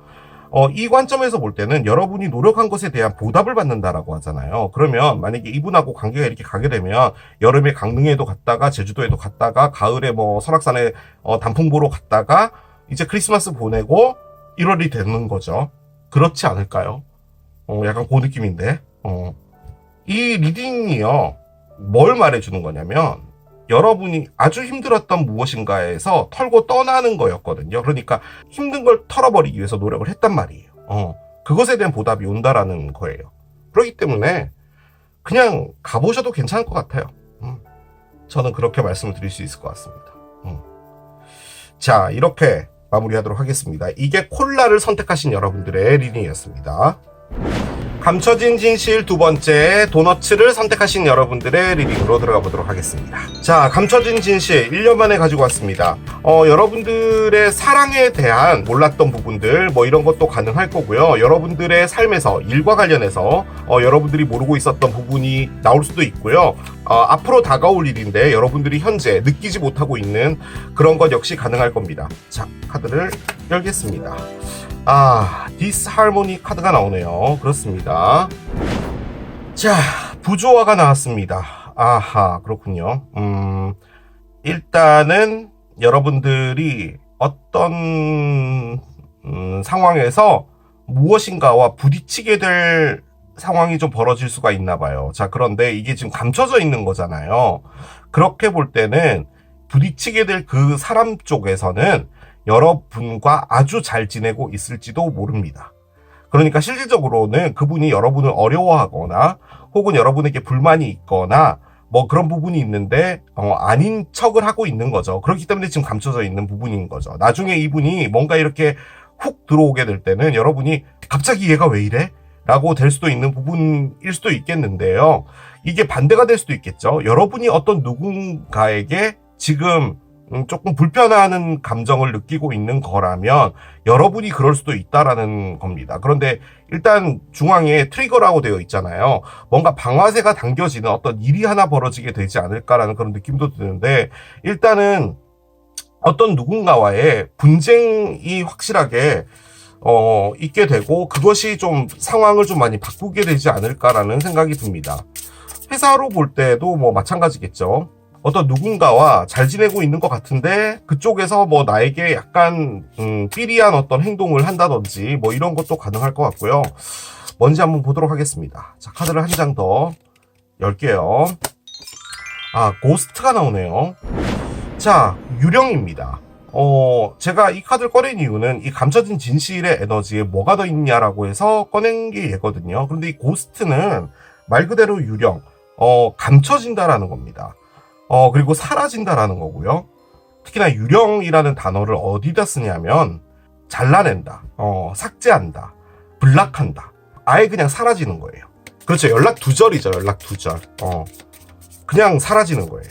이 관점에서 볼 때는 여러분이 노력한 것에 대한 보답을 받는다라고 하잖아요. 그러면 만약에 이분하고 관계가 이렇게 가게 되면 여름에 강릉에도 갔다가 제주도에도 갔다가 가을에 뭐 설악산에 단풍 보러 갔다가 이제 크리스마스 보내고 1월이 되는 거죠. 그렇지 않을까요? 약간 그 느낌인데. 이 리딩이요. 뭘 말해주는 거냐면 여러분이 아주 힘들었던 무엇인가에서 털고 떠나는 거였거든요. 그러니까 힘든 걸 털어버리기 위해서 노력을 했단 말이에요. 그것에 대한 보답이 온다라는 거예요. 그렇기 때문에 그냥 가보셔도 괜찮을 것 같아요. 저는 그렇게 말씀을 드릴 수 있을 것 같습니다. 자, 이렇게 마무리하도록 하겠습니다. 이게 콜라를 선택하신 여러분들의 리딩이었습니다. 감춰진 진실 두 번째, 도너츠를 선택하신 여러분들의 리딩으로 들어가 보도록 하겠습니다. 자, 감춰진 진실 1년 만에 가지고 왔습니다. 여러분들의 사랑에 대한 몰랐던 부분들 뭐 이런 것도 가능할 거고요. 여러분들의 삶에서 일과 관련해서 여러분들이 모르고 있었던 부분이 나올 수도 있고요. 앞으로 다가올 일인데 여러분들이 현재 느끼지 못하고 있는 그런 것 역시 가능할 겁니다. 자, 카드를 열겠습니다. 디스하모니 카드가 나오네요. 그렇습니다. 자, 부조화가 나왔습니다. 아하, 그렇군요. 일단은 여러분들이 어떤 상황에서 무엇인가와 부딪히게 될 상황이 좀 벌어질 수가 있나 봐요. 자, 그런데 이게 지금 감춰져 있는 거잖아요. 그렇게 볼 때는 부딪히게 될 그 사람 쪽에서는 여러분과 아주 잘 지내고 있을지도 모릅니다. 그러니까 실질적으로는 그분이 여러분을 어려워하거나 혹은 여러분에게 불만이 있거나 뭐 그런 부분이 있는데 아닌 척을 하고 있는 거죠. 그렇기 때문에 지금 감춰져 있는 부분인 거죠. 나중에 이분이 뭔가 이렇게 훅 들어오게 될 때는 여러분이 갑자기 얘가 왜 이래? 라고 될 수도 있는 부분일 수도 있겠는데요. 이게 반대가 될 수도 있겠죠. 여러분이 어떤 누군가에게 지금 조금 불편해하는 감정을 느끼고 있는 거라면 여러분이 그럴 수도 있다라는 겁니다. 그런데 일단 중앙에 트리거라고 되어 있잖아요. 뭔가 방아쇠가 당겨지는 어떤 일이 하나 벌어지게 되지 않을까라는 그런 느낌도 드는데 일단은 어떤 누군가와의 분쟁이 확실하게 있게 되고 그것이 좀 상황을 좀 많이 바꾸게 되지 않을까라는 생각이 듭니다. 회사로 볼 때도 뭐 마찬가지겠죠. 어떤 누군가와 잘 지내고 있는 것 같은데 그쪽에서 뭐 나에게 약간 삐리한 어떤 행동을 한다든지 뭐 이런 것도 가능할 것 같고요. 뭔지 한번 보도록 하겠습니다. 자, 카드를 한 장 더 열게요. 고스트가 나오네요. 자, 유령입니다. 제가 이 카드를 꺼낸 이유는 이 감춰진 진실의 에너지에 뭐가 더 있냐라고 해서 꺼낸 게 얘거든요. 그런데 이 고스트는 말 그대로 유령, 감춰진다라는 겁니다. 그리고 사라진다라는 거고요. 특히나 유령이라는 단어를 어디다 쓰냐면 잘라낸다, 삭제한다, 블락한다. 아예 그냥 사라지는 거예요. 그렇죠. 연락 두절이죠. 연락 두절. 그냥 사라지는 거예요.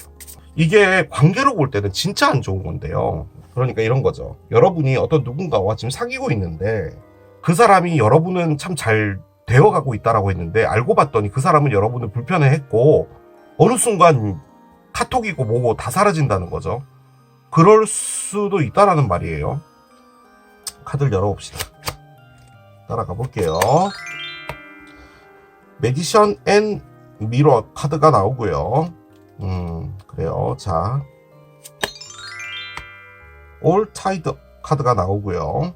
이게 관계로 볼 때는 진짜 안 좋은 건데요. 그러니까 이런 거죠. 여러분이 어떤 누군가와 지금 사귀고 있는데 그 사람이 여러분은 참 잘 되어가고 있다라고 했는데 알고 봤더니 그 사람은 여러분을 불편해했고 어느 순간 카톡이고 뭐고 다 사라진다는 거죠. 그럴 수도 있다라는 말이에요. 카드를 열어봅시다. 따라가 볼게요. 매지션 앤 미러 카드가 나오고요. 그래요. 자, 올 타이드 카드가 나오고요.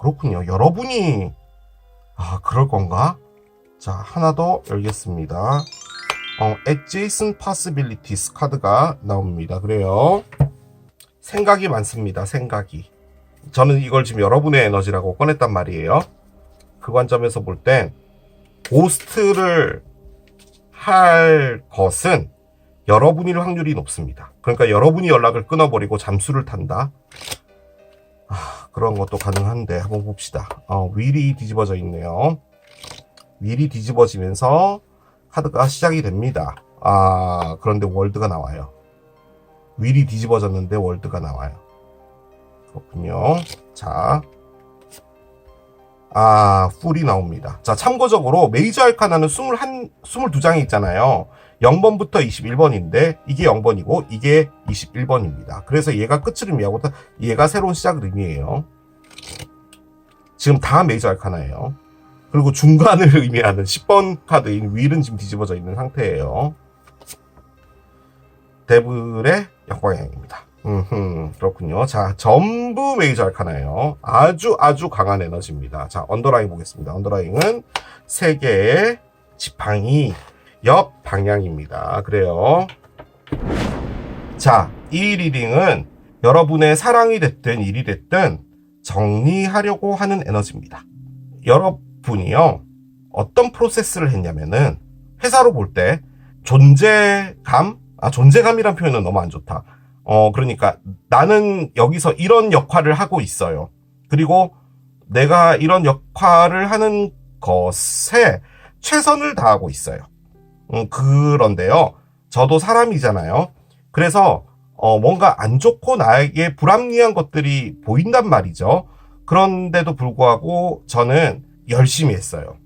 그렇군요. 여러분이 그럴 건가? 자, 하나 더 열겠습니다. Adjacent Possibilities 카드가 나옵니다. 그래요. 생각이 많습니다. 생각이. 저는 이걸 지금 여러분의 에너지라고 꺼냈단 말이에요. 그 관점에서 볼 땐 고스트를 할 것은 여러분일 확률이 높습니다. 그러니까 여러분이 연락을 끊어버리고 잠수를 탄다. 그런 것도 가능한데 한번 봅시다. 윌이 뒤집어져 있네요. 윌이 뒤집어지면서 카드가 시작이 됩니다. 그런데 월드가 나와요. 윌이 뒤집어졌는데 월드가 나와요. 그렇군요. 자, 풀이 나옵니다. 자, 참고적으로 메이저 알카나는 22장이 있잖아요. 0번부터 21번인데 이게 0번이고 이게 21번입니다. 그래서 얘가 끝을 의미하고 얘가 새로운 시작을 의미해요. 지금 다 메이저 알카나예요. 그리고 중간을 의미하는 10번 카드인 윌은 지금 뒤집어져 있는 상태예요. 데블의 역방향입니다. 그렇군요. 자, 전부 메이저 알카나예요. 아주 강한 에너지입니다. 자, 언더라인 보겠습니다. 언더라인은 3개의 지팡이 옆 방향입니다. 그래요. 자, 이 리딩은 여러분의 사랑이 됐든 일이 됐든 정리하려고 하는 에너지입니다. 여러분이요, 어떤 프로세스를 했냐면은 회사로 볼 때 존재감이란 표현은 너무 안 좋다. 그러니까 나는 여기서 이런 역할을 하고 있어요. 그리고 내가 이런 역할을 하는 것에 최선을 다하고 있어요. 그런데요, 저도 사람이잖아요. 그래서 뭔가 안 좋고 나에게 불합리한 것들이 보인단 말이죠. 그런데도 불구하고 저는 열심히 했어요.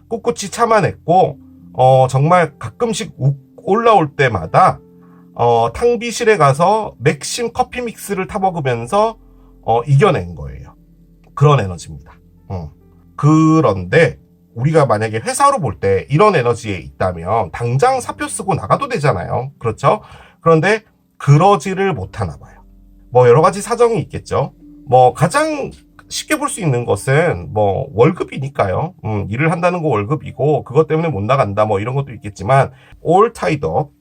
꿋꿋이 참아냈고 정말 가끔씩 올라올 때마다 탕비실에 가서 맥심 커피 믹스를 타먹으면서 이겨낸 거예요. 그런 에너지입니다. 그런데 우리가 만약에 회사로 볼 때 이런 에너지에 있다면 당장 사표 쓰고 나가도 되잖아요. 그렇죠? 그런데 그러지를 못하나 봐요. 뭐 여러 가지 사정이 있겠죠. 뭐 가장 쉽게 볼 수 있는 것은 뭐 월급이니까요. 일을 한다는 거 월급이고 그것 때문에 못 나간다 뭐 이런 것도 있겠지만 all tied up,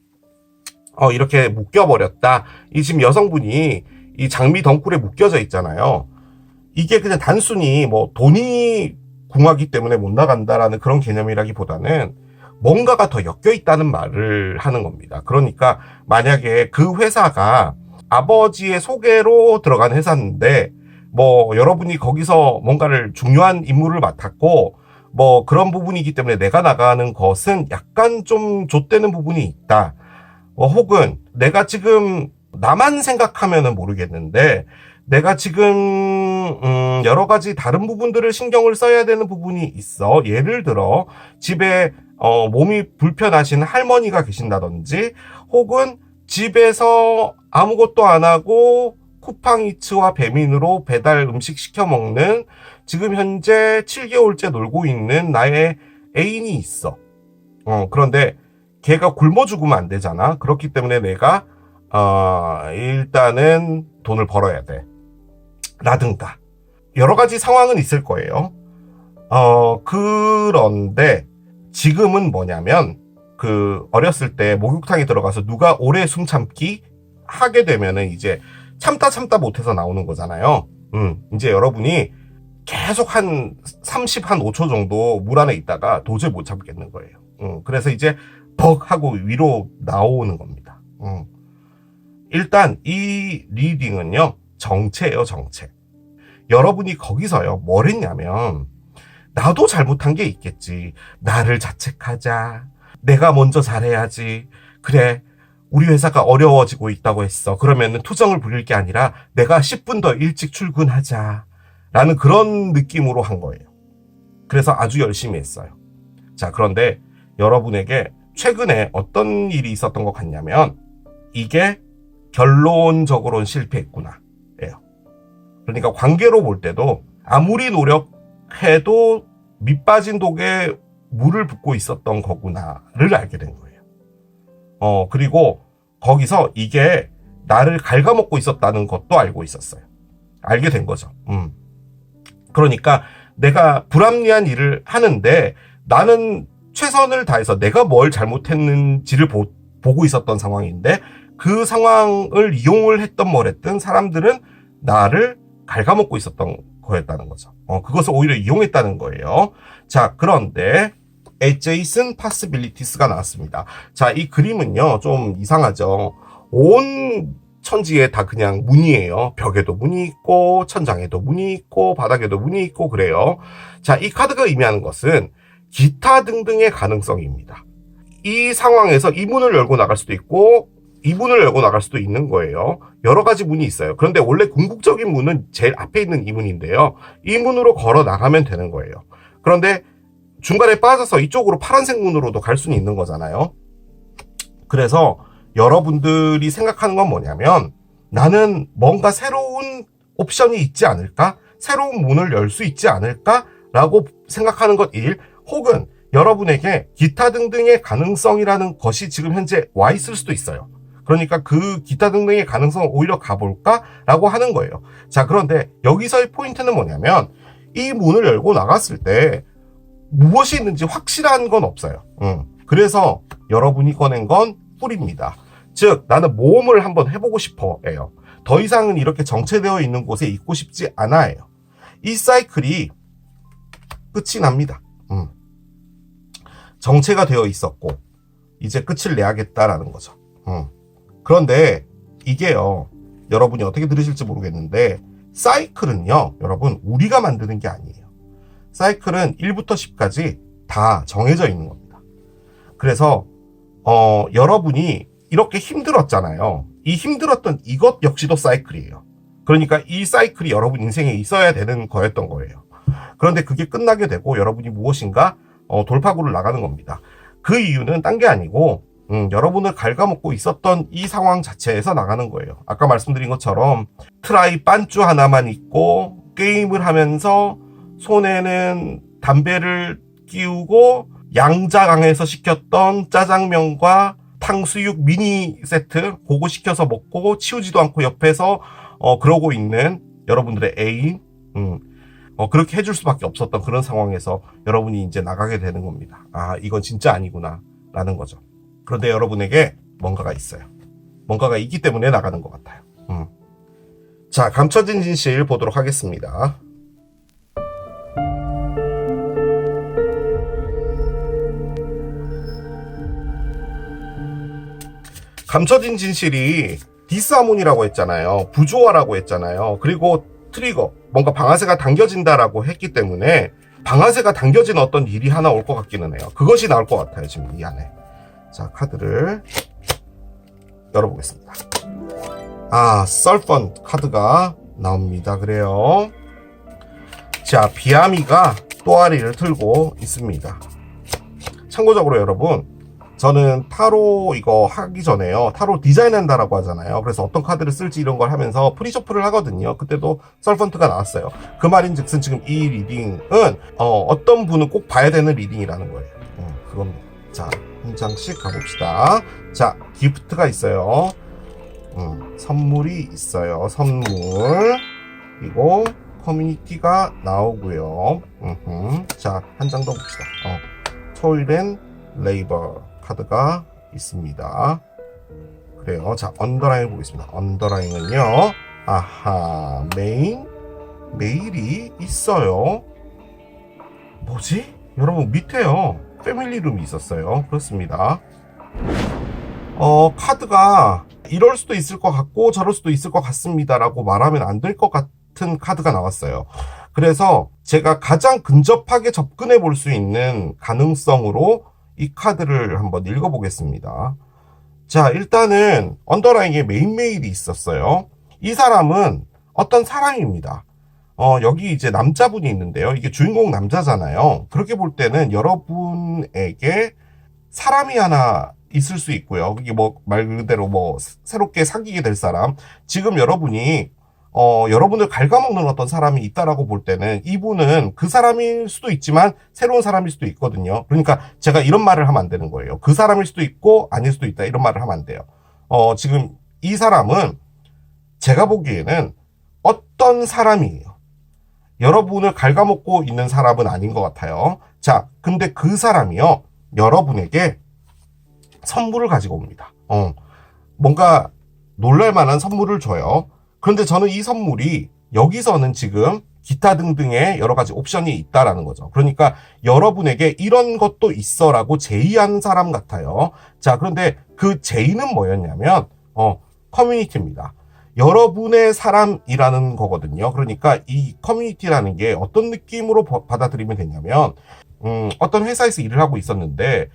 이렇게 묶여버렸다. 이 지금 여성분이 이 장미 덩굴에 묶여져 있잖아요. 이게 그냥 단순히 뭐 돈이 궁하기 때문에 못 나간다라는 그런 개념이라기보다는 뭔가가 더 엮여 있다는 말을 하는 겁니다. 그러니까 만약에 그 회사가 아버지의 소개로 들어간 회사인데 뭐 여러분이 거기서 뭔가를 중요한 임무를 맡았고 뭐 그런 부분이기 때문에 내가 나가는 것은 약간 좀 좆되는 부분이 있다. 혹은 내가 지금 나만 생각하면은 모르겠는데 내가 지금 여러 가지 다른 부분들을 신경을 써야 되는 부분이 있어. 예를 들어 집에 몸이 불편하신 할머니가 계신다든지 혹은 집에서 아무것도 안 하고 쿠팡이츠와 배민으로 배달 음식 시켜 먹는 지금 현재 7개월째 놀고 있는 나의 애인이 있어. 그런데 걔가 굶어 죽으면 안 되잖아. 그렇기 때문에 내가 일단은 돈을 벌어야 돼. 라든가 여러 가지 상황은 있을 거예요. 그런데 지금은 뭐냐면 어렸을 때 목욕탕에 들어가서 누가 오래 숨 참기 하게 되면은 이제 참다 못해서 나오는 거잖아요. 이제 여러분이 계속 한 5초 정도 물 안에 있다가 도저히 못 참겠는 거예요. 그래서 이제 벅 하고 위로 나오는 겁니다. 일단 이 리딩은요, 정체예요, 정체. 여러분이 거기서요, 뭘 했냐면, 나도 잘못한 게 있겠지. 나를 자책하자. 내가 먼저 잘해야지. 그래, 우리 회사가 어려워지고 있다고 했어. 그러면은 투정을 부릴 게 아니라 내가 10분 더 일찍 출근하자. 라는 그런 느낌으로 한 거예요. 그래서 아주 열심히 했어요. 자, 그런데 여러분에게 최근에 어떤 일이 있었던 것 같냐면, 이게 결론적으로는 실패했구나. 예요. 그러니까 관계로 볼 때도 아무리 노력해도 밑빠진 독에 물을 붓고 있었던 거구나를 알게 된 거예요. 그리고 거기서 이게 나를 갉아먹고 있었다는 것도 알고 있었어요. 알게 된 거죠. 그러니까 내가 불합리한 일을 하는데 나는 최선을 다해서 내가 뭘 잘못했는지를 보고 있었던 상황인데 그 상황을 이용을 했던 뭘 했든 사람들은 나를 갉아먹고 있었던 거였다는 거죠. 그것을 오히려 이용했다는 거예요. 자, 그런데 adjacent possibilities가 나왔습니다. 자, 이 그림은요, 좀 이상하죠. 천지에 다 그냥 문이에요. 벽에도 문이 있고 천장에도 문이 있고 바닥에도 문이 있고 그래요. 자, 이 카드가 의미하는 것은 기타 등등의 가능성입니다. 이 상황에서 이 문을 열고 나갈 수도 있고 이 문을 열고 나갈 수도 있는 거예요. 여러 가지 문이 있어요. 그런데 원래 궁극적인 문은 제일 앞에 있는 이 문인데요. 이 문으로 걸어 나가면 되는 거예요. 그런데 중간에 빠져서 이쪽으로 파란색 문으로도 갈 수는 있는 거잖아요. 그래서 여러분들이 생각하는 건 뭐냐면 나는 뭔가 새로운 옵션이 있지 않을까? 새로운 문을 열 수 있지 않을까? 라고 생각하는 것 1, 혹은 여러분에게 기타 등등의 가능성이라는 것이 지금 현재 와 있을 수도 있어요. 그러니까 그 기타 등등의 가능성을 오히려 가볼까? 라고 하는 거예요. 자, 그런데 여기서의 포인트는 뭐냐면 이 문을 열고 나갔을 때 무엇이 있는지 확실한 건 없어요. 그래서 여러분이 꺼낸 건 뿔입니다. 즉 나는 모험을 한번 해보고 싶어예요. 더 이상은 이렇게 정체되어 있는 곳에 있고 싶지 않아요. 이 사이클이 끝이 납니다. 정체가 되어 있었고 이제 끝을 내야겠다라는 거죠. 그런데 이게요, 여러분이 어떻게 들으실지 모르겠는데 사이클은요, 여러분 우리가 만드는 게 아니에요. 사이클은 1부터 10까지 다 정해져 있는 겁니다. 그래서 여러분이 이렇게 힘들었잖아요. 이 힘들었던 이것 역시도 사이클이에요. 그러니까 이 사이클이 여러분 인생에 있어야 되는 거였던 거예요. 그런데 그게 끝나게 되고 여러분이 무엇인가 돌파구를 나가는 겁니다. 그 이유는 딴 게 아니고 여러분을 갉아먹고 있었던 이 상황 자체에서 나가는 거예요. 아까 말씀드린 것처럼 트라이 반주 하나만 있고 게임을 하면서 손에는 담배를 끼우고 양자강에서 시켰던 짜장면과 탕수육 미니 세트 그거 시켜서 먹고 치우지도 않고 옆에서 그러고 있는 여러분들의 애인, 그렇게 해줄 수밖에 없었던 그런 상황에서 여러분이 이제 나가게 되는 겁니다. 아, 이건 진짜 아니구나 라는 거죠. 그런데 여러분에게 뭔가가 있어요. 뭔가가 있기 때문에 나가는 것 같아요. 자, 감춰진 진실 보도록 하겠습니다. 감춰진 진실이 디스하모니라고 했잖아요. 부조화라고 했잖아요. 그리고 트리거, 뭔가 방아쇠가 당겨진다라고 했기 때문에 방아쇠가 당겨진 어떤 일이 하나 올 것 같기는 해요. 그것이 나올 것 같아요, 지금 이 안에. 자, 카드를 열어보겠습니다. 아, 썰펀 카드가 나옵니다. 그래요. 자, 비아미가 또아리를 틀고 있습니다. 참고적으로 여러분, 저는 타로 이거 하기 전에요, 타로 디자인한다라고 하잖아요. 그래서 어떤 카드를 쓸지 이런 걸 하면서 프리셔플을 하거든요. 그때도 썰펀트가 나왔어요. 그 말인즉슨 지금 이 리딩은 어떤 분은 꼭 봐야 되는 리딩이라는 거예요. 그겁니다. 자, 한 장씩 가봅시다. 자, 기프트가 있어요. 선물이 있어요. 선물. 그리고 커뮤니티가 나오고요. 자, 한 장 더 봅시다. 토일앤 레이버 카드가 있습니다. 그래요. 자, 언더라인 보겠습니다. 언더라인은요, 아하, 메일이 있어요. 뭐지? 여러분, 밑에요, 패밀리룸이 있었어요. 그렇습니다. 카드가 이럴 수도 있을 것 같고 저럴 수도 있을 것 같습니다 라고 말하면 안 될 것 같은 카드가 나왔어요. 그래서 제가 가장 근접하게 접근해 볼 수 있는 가능성으로 이 카드를 한번 읽어보겠습니다. 자, 일단은 언더라인에 메인 메일이 있었어요. 이 사람은 어떤 사람입니다. 여기 이제 남자분이 있는데요. 이게 주인공 남자잖아요. 그렇게 볼 때는 여러분에게 사람이 하나 있을 수 있고요. 이게 뭐 말 그대로 뭐 새롭게 사귀게 될 사람. 지금 여러분이 여러분을 갉아먹는 어떤 사람이 있다라고 볼 때는 이분은 그 사람일 수도 있지만 새로운 사람일 수도 있거든요. 그러니까 제가 이런 말을 하면 안 되는 거예요. 그 사람일 수도 있고 아닐 수도 있다, 이런 말을 하면 안 돼요. 지금 이 사람은 제가 보기에는 어떤 사람이에요. 여러분을 갉아먹고 있는 사람은 아닌 것 같아요. 자, 근데 그 사람이요, 여러분에게 선물을 가지고 옵니다. 뭔가 놀랄만한 선물을 줘요. 그런데 저는 이 선물이 여기서는 지금 기타 등등의 여러 가지 옵션이 있다라는 거죠. 그러니까 여러분에게 이런 것도 있어라고 제의하는 사람 같아요. 자, 그런데 그 제의는 뭐였냐면 커뮤니티입니다. 여러분의 사람이라는 거거든요. 그러니까 이 커뮤니티라는 게 어떤 느낌으로 받아들이면 되냐면, 어떤 회사에서 일을 하고 있었는데,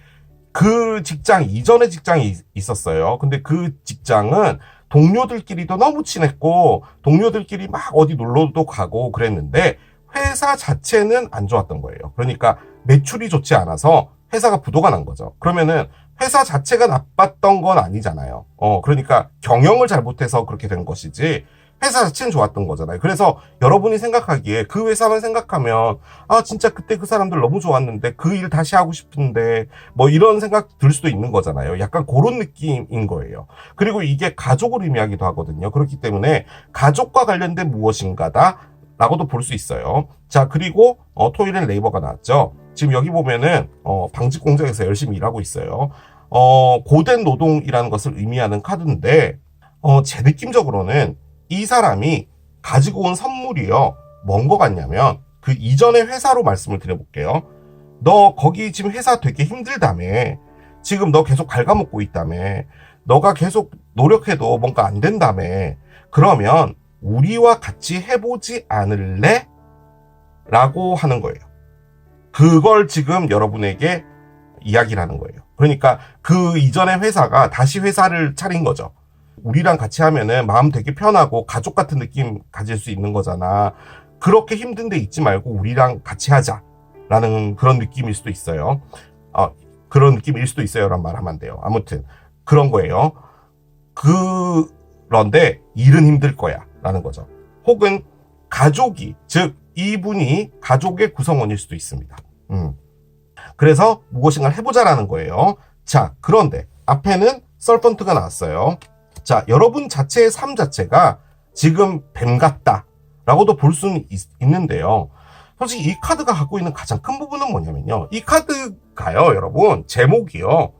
그 직장, 이전에 직장이 있었어요. 근데 그 직장은 동료들끼리도 너무 친했고, 동료들끼리 막 어디 놀러도 가고 그랬는데, 회사 자체는 안 좋았던 거예요. 그러니까 매출이 좋지 않아서 회사가 부도가 난 거죠. 그러면은 회사 자체가 나빴던 건 아니잖아요. 그러니까 경영을 잘못해서 그렇게 된 것이지, 회사 자체는 좋았던 거잖아요. 그래서 여러분이 생각하기에 그 회사만 생각하면, 아, 진짜 그때 그 사람들 너무 좋았는데 그 일 다시 하고 싶은데, 뭐 이런 생각 들 수도 있는 거잖아요. 약간 그런 느낌인 거예요. 그리고 이게 가족을 의미하기도 하거든요. 그렇기 때문에 가족과 관련된 무엇인가다 라고도 볼 수 있어요. 자, 그리고 토일앤 레이버가 나왔죠. 지금 여기 보면은 방직 공장에서 열심히 일하고 있어요. 고된 노동이라는 것을 의미하는 카드인데, 제 느낌적으로는 이 사람이 가지고 온 선물이요, 뭔 거 같냐면, 그 이전의 회사로 말씀을 드려볼게요. 너 거기 지금 회사 되게 힘들다며, 지금 너 계속 갉아먹고 있다며, 너가 계속 노력해도 뭔가 안 된다며, 그러면 우리와 같이 해보지 않을래? 라고 하는 거예요. 그걸 지금 여러분에게 이야기를 하는 거예요. 그러니까 그 이전의 회사가 다시 회사를 차린 거죠. 우리랑 같이 하면은 마음 되게 편하고 가족 같은 느낌 가질 수 있는 거잖아. 그렇게 힘든데 있지 말고 우리랑 같이 하자 라는 그런 느낌일 수도 있어요. 그런 느낌일 수도 있어요 라는 말 하면 안 돼요. 아무튼 그런 거예요. 그런데 일은 힘들 거야 라는 거죠. 혹은 가족이, 즉 이분이 가족의 구성원일 수도 있습니다. 그래서 무엇인가를 해보자라는 거예요. 자, 그런데 앞에는 서펀트가 나왔어요. 자, 여러분 자체의 삶 자체가 지금 뱀 같다 라고도 볼 수는 있는데요. 솔직히 이 카드가 갖고 있는 가장 큰 부분은 뭐냐면요, 이 카드가요, 여러분, 제목이요,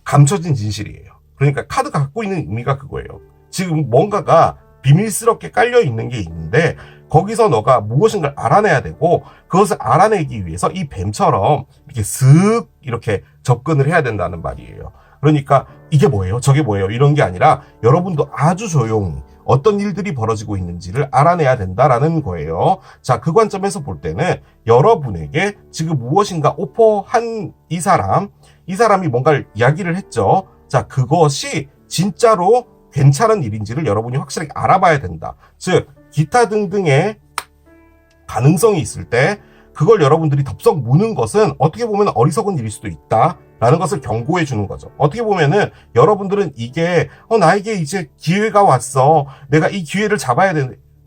감춰진 진실이에요. 그러니까 카드가 갖고 있는 의미가 그거예요. 지금 뭔가가 비밀스럽게 깔려 있는 게 있는데, 거기서 너가 무엇인가를 알아내야 되고, 그것을 알아내기 위해서 이 뱀처럼 이렇게 슥 이렇게 접근을 해야 된다는 말이에요. 그러니까 이게 뭐예요? 저게 뭐예요? 이런 게 아니라 여러분도 아주 조용히 어떤 일들이 벌어지고 있는지를 알아내야 된다라는 거예요. 자, 그 관점에서 볼 때는 여러분에게 지금 무엇인가 오퍼한 이 사람이 뭔가를 이야기를 했죠. 자, 그것이 진짜로 괜찮은 일인지를 여러분이 확실하게 알아봐야 된다. 즉, 기타 등등의 가능성이 있을 때 그걸 여러분들이 덥석 무는 것은 어떻게 보면 어리석은 일일 수도 있다라는 것을 경고해 주는 거죠. 어떻게 보면은 여러분들은 이게 나에게 이제 기회가 왔어, 내가 이 기회를 잡아야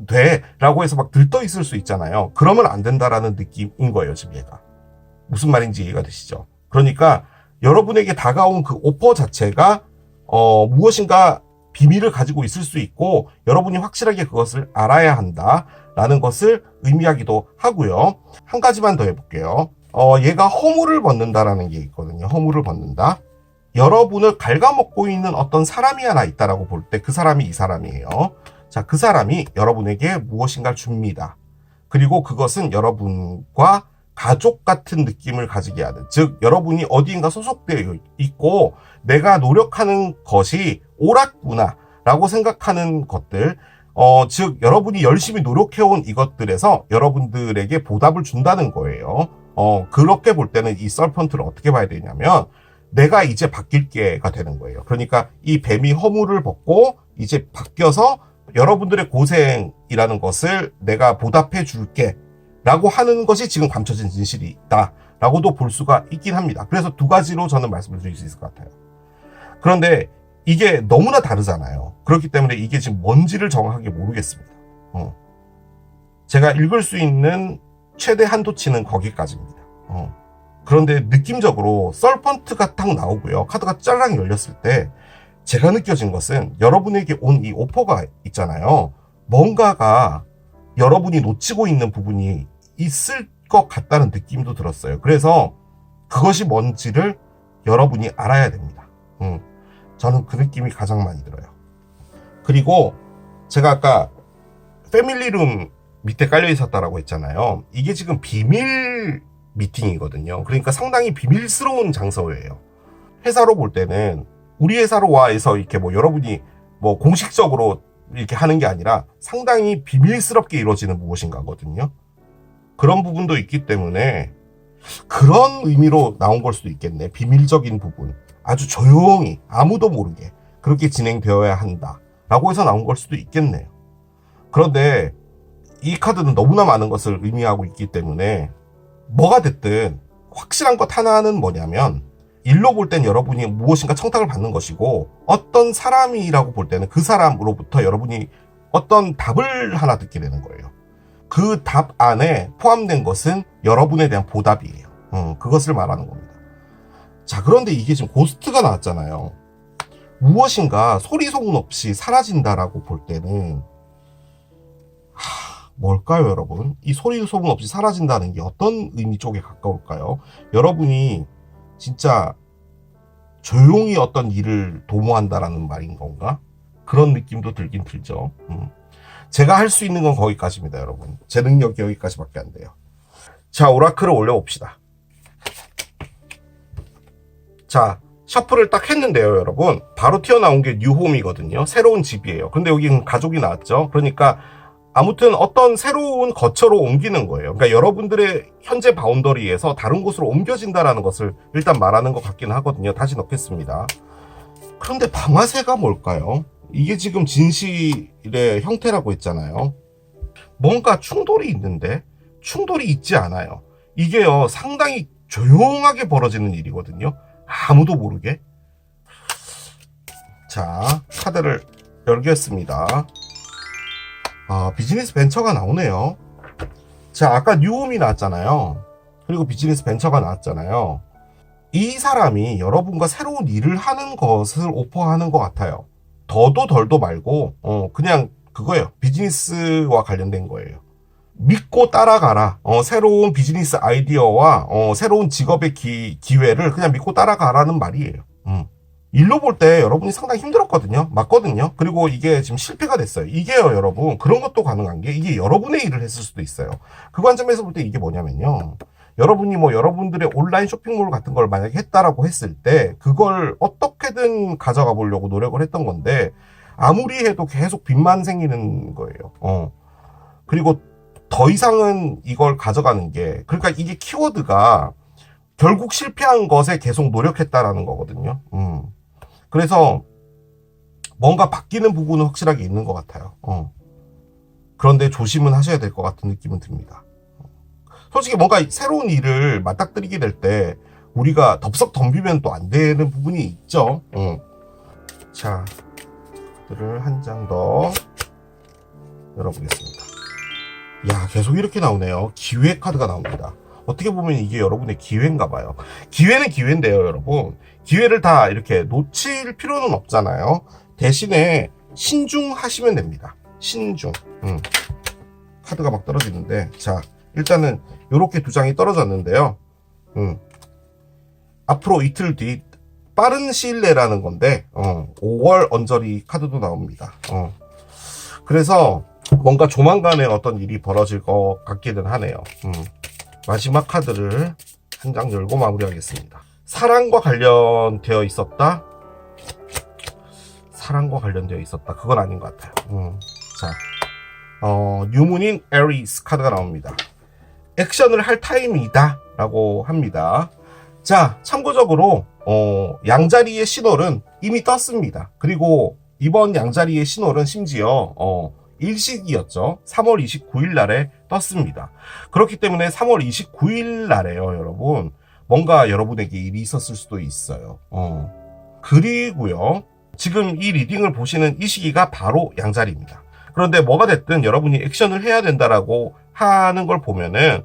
돼 라고 해서 막 들떠 있을 수 있잖아요. 그러면 안 된다라는 느낌인 거예요. 지금 얘가 무슨 말인지 이해가 되시죠? 그러니까 여러분에게 다가온 그 오퍼 자체가 무엇인가 비밀을 가지고 있을 수 있고, 여러분이 확실하게 그것을 알아야 한다라는 것을 의미하기도 하고요. 한 가지만 더 해볼게요. 얘가 허물을 벗는다라는 게 있거든요. 허물을 벗는다. 여러분을 갉아먹고 있는 어떤 사람이 하나 있다라고 볼 때 그 사람이 이 사람이에요. 자, 그 사람이 여러분에게 무엇인가를 줍니다. 그리고 그것은 여러분과 가족 같은 느낌을 가지게 하는, 즉 여러분이 어디인가 소속되어 있고 내가 노력하는 것이 옳았구나 라고 생각하는 것들, 즉 여러분이 열심히 노력해온 이것들에서 여러분들에게 보답을 준다는 거예요. 그렇게 볼 때는 이 서펀트를 어떻게 봐야 되냐면, 내가 이제 바뀔 게가 되는 거예요. 그러니까 이 뱀이 허물을 벗고 이제 바뀌어서 여러분들의 고생이라는 것을 내가 보답해 줄게 라고 하는 것이 지금 감춰진 진실이다 라고도 볼 수가 있긴 합니다. 그래서 두 가지로 저는 말씀을 드릴 수 있을 것 같아요. 그런데 이게 너무나 다르잖아요. 그렇기 때문에 이게 지금 뭔지를 정확하게 모르겠습니다. 제가 읽을 수 있는 최대 한도치는 거기까지입니다. 그런데 느낌적으로 서펀트가 딱 나오고요, 카드가 짤랑 열렸을 때 제가 느껴진 것은 여러분에게 온 이 오퍼가 있잖아요. 뭔가가 여러분이 놓치고 있는 부분이 있을 것 같다는 느낌도 들었어요. 그래서 그것이 뭔지를 여러분이 알아야 됩니다. 저는 그 느낌이 가장 많이 들어요. 그리고 제가 아까 패밀리룸 밑에 깔려 있었다라고 했잖아요. 이게 지금 비밀 미팅이거든요. 그러니까 상당히 비밀스러운 장소예요. 회사로 볼 때는 우리 회사로 와 해서 이렇게 뭐 여러분이 뭐 공식적으로 이렇게 하는 게 아니라 상당히 비밀스럽게 이루어지는 무엇인가거든요. 그런 부분도 있기 때문에 그런 의미로 나온 걸 수도 있겠네. 비밀적인 부분. 아주 조용히 아무도 모르게 그렇게 진행되어야 한다 라고 해서 나온 걸 수도 있겠네요. 그런데 이 카드는 너무나 많은 것을 의미하고 있기 때문에 뭐가 됐든 확실한 것 하나는 뭐냐면 일로 볼 땐 여러분이 무엇인가 청탁을 받는 것이고 어떤 사람이라고 볼 때는 그 사람으로부터 여러분이 어떤 답을 하나 듣게 되는 거예요. 그 답 안에 포함된 것은 여러분에 대한 보답이에요. 그것을 말하는 겁니다. 자, 그런데 이게 지금 고스트가 나왔잖아요. 무엇인가 소리 소문 없이 사라진다라고 볼 때는 뭘까요, 여러분? 이 소리 소문 없이 사라진다는 게 어떤 의미 쪽에 가까울까요? 여러분이 진짜 조용히 어떤 일을 도모한다라는 말인 건가? 그런 느낌도 들긴 들죠. 제가 할 수 있는 건 거기까지입니다, 여러분. 제 능력이 여기까지밖에 안 돼요. 자, 오라클을 올려봅시다. 자, 셔플을 딱 했는데요, 여러분. 바로 튀어나온 게 뉴홈이거든요. 새로운 집이에요. 근데 여기 가족이 나왔죠. 그러니까 아무튼 어떤 새로운 거처로 옮기는 거예요. 그러니까 여러분들의 현재 바운더리에서 다른 곳으로 옮겨진다라는 것을 일단 말하는 것 같긴 하거든요. 다시 넣겠습니다. 그런데 방아쇠가 뭘까요? 이게 지금 진실의 형태라고 했잖아요. 뭔가 충돌이 있는데 충돌이 있지 않아요. 이게요, 상당히 조용하게 벌어지는 일이거든요. 아무도 모르게. 자, 카드를 열겠습니다. 비즈니스 벤처가 나오네요. 자, 아까 뉴홈이 나왔잖아요. 그리고 비즈니스 벤처가 나왔잖아요. 이 사람이 여러분과 새로운 일을 하는 것을 오퍼하는 것 같아요. 더도 덜도 말고 그냥 그거예요. 비즈니스와 관련된 거예요. 믿고 따라가라. 새로운 비즈니스 아이디어와 새로운 직업의 기회를 그냥 믿고 따라가라는 말이에요. 일로 볼 때 여러분이 상당히 힘들었거든요. 맞거든요. 그리고 이게 지금 실패가 됐어요. 이게요, 여러분. 그런 것도 가능한 게 이게 여러분의 일을 했을 수도 있어요. 그 관점에서 볼 때 이게 뭐냐면요. 여러분이 여러분들의 온라인 쇼핑몰 같은 걸 만약에 했다라고 했을 때 그걸 어떻게든 가져가 보려고 노력을 했던 건데 아무리 해도 계속 빚만 생기는 거예요. 그리고 더 이상은 이걸 가져가는 게, 그러니까 이게 키워드가 결국 실패한 것에 계속 노력했다라는 거거든요. 그래서 뭔가 바뀌는 부분은 확실하게 있는 것 같아요. 그런데 조심은 하셔야 될 것 같은 느낌은 듭니다. 솔직히 뭔가 새로운 일을 맞닥뜨리게 될 때 우리가 덥석 덤비면 또 안 되는 부분이 있죠. 자, 카드를 한 장 더 열어보겠습니다. 야, 계속 이렇게 나오네요. 기회 카드가 나옵니다. 어떻게 보면 이게 여러분의 기회인가 봐요. 기회는 기회인데요, 여러분. 기회를 다 이렇게 놓칠 필요는 없잖아요. 대신에 신중하시면 됩니다. 신중. 카드가 막 떨어지는데, 자, 일단은 요렇게 두 장이 떨어졌는데요. 앞으로 이틀 뒤 빠른 시일 내라는 건데 5월 언저리 카드도 나옵니다. 그래서 뭔가 조만간에 어떤 일이 벌어질 것 같기는 하네요. 마지막 카드를 한 장 열고 마무리하겠습니다. 사랑과 관련되어 있었다? 사랑과 관련되어 있었다. 그건 아닌 것 같아요. 자, 뉴문인 에리스 카드가 나옵니다. 액션을 할 타임이다 라고 합니다. 자, 참고적으로 양자리의 신호는 이미 떴습니다. 그리고 이번 양자리의 신호는 심지어 일식이었죠. 3월 29일 날에 떴습니다. 그렇기 때문에 3월 29일 날에요, 여러분, 뭔가 여러분에게 일이 있었을 수도 있어요. 그리고요, 지금 이 리딩을 보시는 이 시기가 바로 양자리입니다. 그런데 뭐가 됐든 여러분이 액션을 해야 된다라고 하는 걸 보면은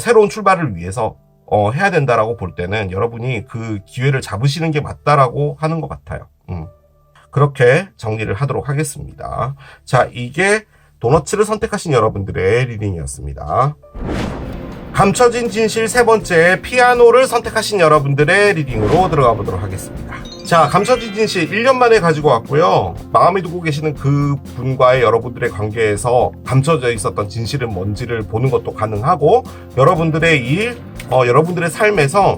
새로운 출발을 위해서 해야 된다라고 볼 때는 여러분이 그 기회를 잡으시는 게 맞다라고 하는 것 같아요. 그렇게 정리를 하도록 하겠습니다. 자, 이게 도너츠를 선택하신 여러분들의 리딩이었습니다. 감춰진 진실 세 번째, 피아노를 선택하신 여러분들의 리딩으로 들어가 보도록 하겠습니다. 자, 감춰진 진실 1년 만에 가지고 왔고요. 마음에 두고 계시는 그 분과의 여러분들의 관계에서 감춰져 있었던 진실은 뭔지를 보는 것도 가능하고, 여러분들의 일, 여러분들의 삶에서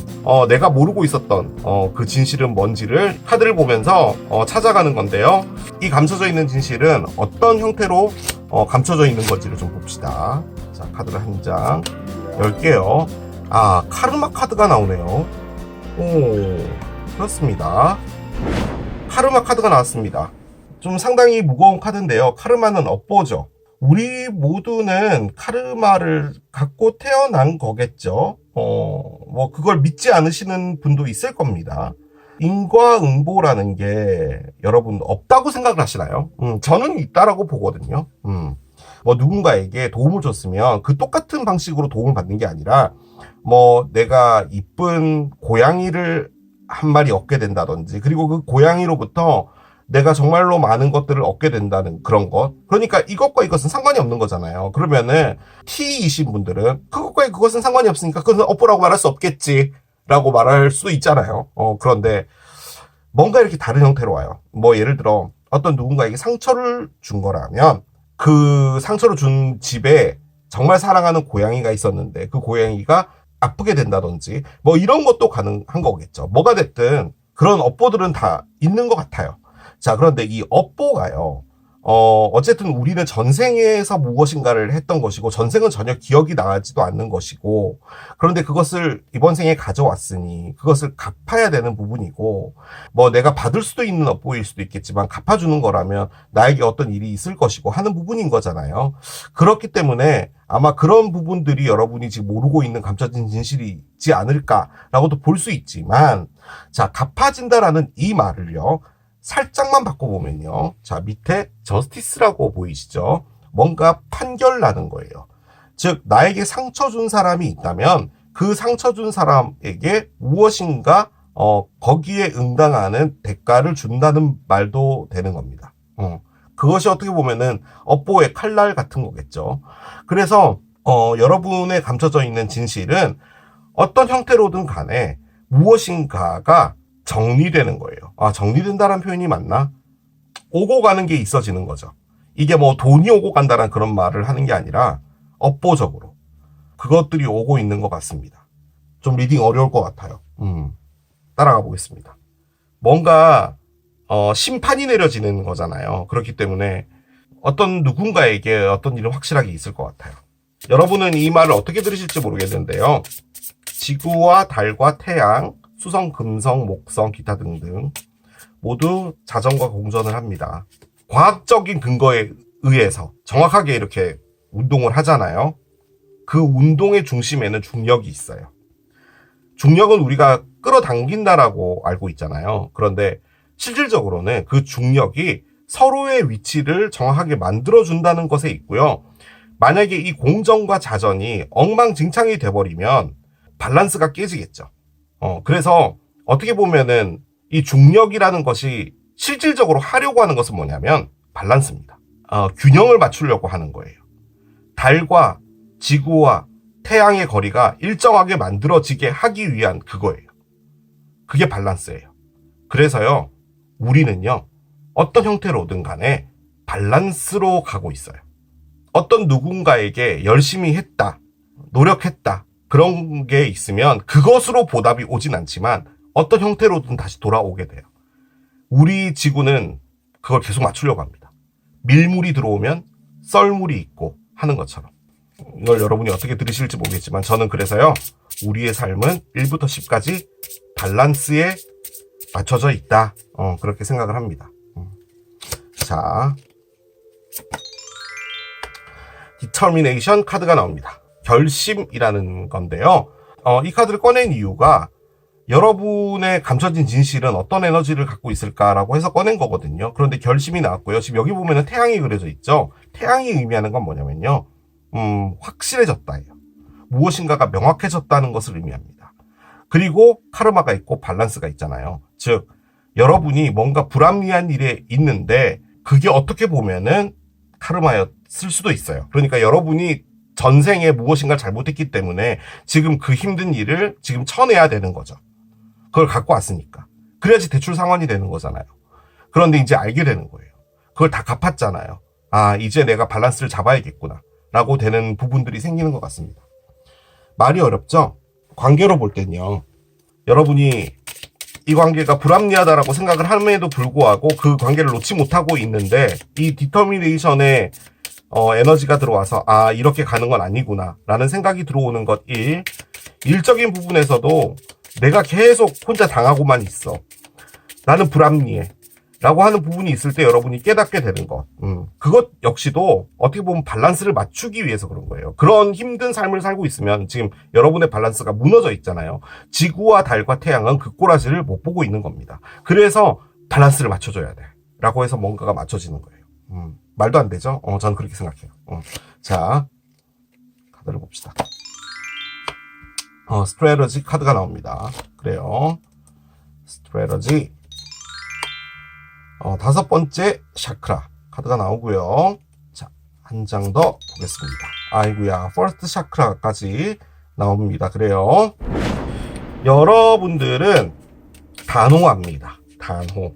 내가 모르고 있었던 그 진실은 뭔지를 카드를 보면서 찾아가는 건데요. 이 감춰져 있는 진실은 어떤 형태로 감춰져 있는 건지를 좀 봅시다. 자, 카드를 한 장 열게요. 아, 카르마 카드가 나오네요. 오, 그렇습니다. 카르마 카드가 나왔습니다. 좀 상당히 무거운 카드인데요. 카르마는 업보죠. 우리 모두는 카르마를 갖고 태어난 거겠죠. 뭐 그걸 믿지 않으시는 분도 있을 겁니다. 인과응보라는 게 여러분 없다고 생각을 하시나요? 저는 있다라고 보거든요. 뭐 누군가에게 도움을 줬으면 그 똑같은 방식으로 도움을 받는 게 아니라, 뭐 내가 이쁜 고양이를 한 마리 얻게 된다든지, 그리고 그 고양이로부터 내가 정말로 많은 것들을 얻게 된다는 그런 것. 그러니까 이것과 이것은 상관이 없는 거잖아요. 그러면은 T이신 분들은 그것과 그것은 상관이 없으니까 그것은 업보라고 말할 수 없겠지 라고 말할 수 있잖아요. 그런데 뭔가 이렇게 다른 형태로 와요. 뭐 예를 들어 어떤 누군가에게 상처를 준 거라면, 그 상처를 준 집에 정말 사랑하는 고양이가 있었는데 그 고양이가 아프게 된다든지, 뭐 이런 것도 가능한 거겠죠. 뭐가 됐든 그런 업보들은 다 있는 것 같아요. 자, 그런데 이 업보가요, 어쨌든 우리는 전생에서 무엇인가를 했던 것이고, 전생은 전혀 기억이 나지도 않는 것이고, 그런데 그것을 이번 생에 가져왔으니 그것을 갚아야 되는 부분이고, 뭐 내가 받을 수도 있는 업보일 수도 있겠지만 갚아주는 거라면 나에게 어떤 일이 있을 것이고 하는 부분인 거잖아요. 그렇기 때문에 아마 그런 부분들이 여러분이 지금 모르고 있는 감춰진 진실이지 않을까라고도 볼 수 있지만, 자, 갚아진다라는 이 말을요, 살짝만 바꿔보면요. 자, 밑에 저스티스라고 보이시죠? 뭔가 판결 나는 거예요. 즉, 나에게 상처 준 사람이 있다면 그 상처 준 사람에게 무엇인가 거기에 응당하는 대가를 준다는 말도 되는 겁니다. 그것이 어떻게 보면은 업보의 칼날 같은 거겠죠. 그래서 여러분의 감춰져 있는 진실은 어떤 형태로든 간에 무엇인가가 정리되는 거예요. 아, 정리된다는 표현이 맞나? 오고 가는 게 있어지는 거죠. 이게 뭐 돈이 오고 간다는 그런 말을 하는 게 아니라 업보적으로 그것들이 오고 있는 것 같습니다. 좀 리딩 어려울 것 같아요. 따라가 보겠습니다. 뭔가 심판이 내려지는 거잖아요. 그렇기 때문에 어떤 누군가에게 어떤 일은 확실하게 있을 것 같아요. 여러분은 이 말을 어떻게 들으실지 모르겠는데요. 지구와 달과 태양, 수성, 금성, 목성, 기타 등등 모두 자전과 공전을 합니다. 과학적인 근거에 의해서 정확하게 이렇게 운동을 하잖아요. 그 운동의 중심에는 중력이 있어요. 중력은 우리가 끌어당긴다라고 알고 있잖아요. 그런데 실질적으로는 그 중력이 서로의 위치를 정확하게 만들어준다는 것에 있고요. 만약에 이 공전과 자전이 엉망진창이 돼버리면 밸런스가 깨지겠죠. 그래서 어떻게 보면은 이 중력이라는 것이 실질적으로 하려고 하는 것은 뭐냐면 밸런스입니다. 균형을 맞추려고 하는 거예요. 달과 지구와 태양의 거리가 일정하게 만들어지게 하기 위한 그거예요. 그게 밸런스예요. 그래서요, 우리는요, 어떤 형태로든 간에 밸런스로 가고 있어요. 어떤 누군가에게 열심히 했다, 노력했다, 그런 게 있으면 그것으로 보답이 오진 않지만 어떤 형태로든 다시 돌아오게 돼요. 우리 지구는 그걸 계속 맞추려고 합니다. 밀물이 들어오면 썰물이 있고 하는 것처럼. 이걸 여러분이 어떻게 들으실지 모르겠지만 저는 그래서요, 우리의 삶은 1부터 10까지 밸런스에 맞춰져 있다. 그렇게 생각을 합니다. 자, 디터미네이션 카드가 나옵니다. 결심이라는 건데요. 이 카드를 꺼낸 이유가 여러분의 감춰진 진실은 어떤 에너지를 갖고 있을까라고 해서 꺼낸 거거든요. 그런데 결심이 나왔고요. 지금 여기 보면은 태양이 그려져 있죠. 태양이 의미하는 건 뭐냐면요, 확실해졌다예요. 무엇인가가 명확해졌다는 것을 의미합니다. 그리고 카르마가 있고 밸런스가 있잖아요. 즉, 여러분이 뭔가 불합리한 일에 있는데 그게 어떻게 보면은 카르마였을 수도 있어요. 그러니까 여러분이 전생에 무엇인가 잘못했기 때문에 지금 그 힘든 일을 지금 쳐내야 되는 거죠. 그걸 갖고 왔으니까. 그래야지 대출 상환이 되는 거잖아요. 그런데 이제 알게 되는 거예요. 그걸 다 갚았잖아요. 아, 이제 내가 밸런스를 잡아야겠구나 라고 되는 부분들이 생기는 것 같습니다. 말이 어렵죠? 관계로 볼 땐요, 여러분이 이 관계가 불합리하다라고 생각을 함에도 불구하고 그 관계를 놓지 못하고 있는데, 이 디터미네이션에 에너지가 들어와서 아, 이렇게 가는 건 아니구나 라는 생각이 들어오는 것 1. 일적인 부분에서도 내가 계속 혼자 당하고만 있어, 나는 불합리해 라고 하는 부분이 있을 때 여러분이 깨닫게 되는 것, 그것 역시도 어떻게 보면 밸런스를 맞추기 위해서 그런 거예요. 그런 힘든 삶을 살고 있으면 지금 여러분의 밸런스가 무너져 있잖아요. 지구와 달과 태양은 그 꼬라지를 못 보고 있는 겁니다. 그래서 밸런스를 맞춰줘야 돼 라고 해서 뭔가가 맞춰지는 거예요. 말도 안 되죠? 저는 그렇게 생각해요. 자, 카드를 봅시다. 스트레러지 카드가 나옵니다. 그래요. 스트레러지. 5번째 샤크라 카드가 나오고요. 자, 한 장 더 보겠습니다. 아이고야, 퍼스트 샤크라까지 나옵니다. 그래요. 여러분들은 단호합니다. 단호.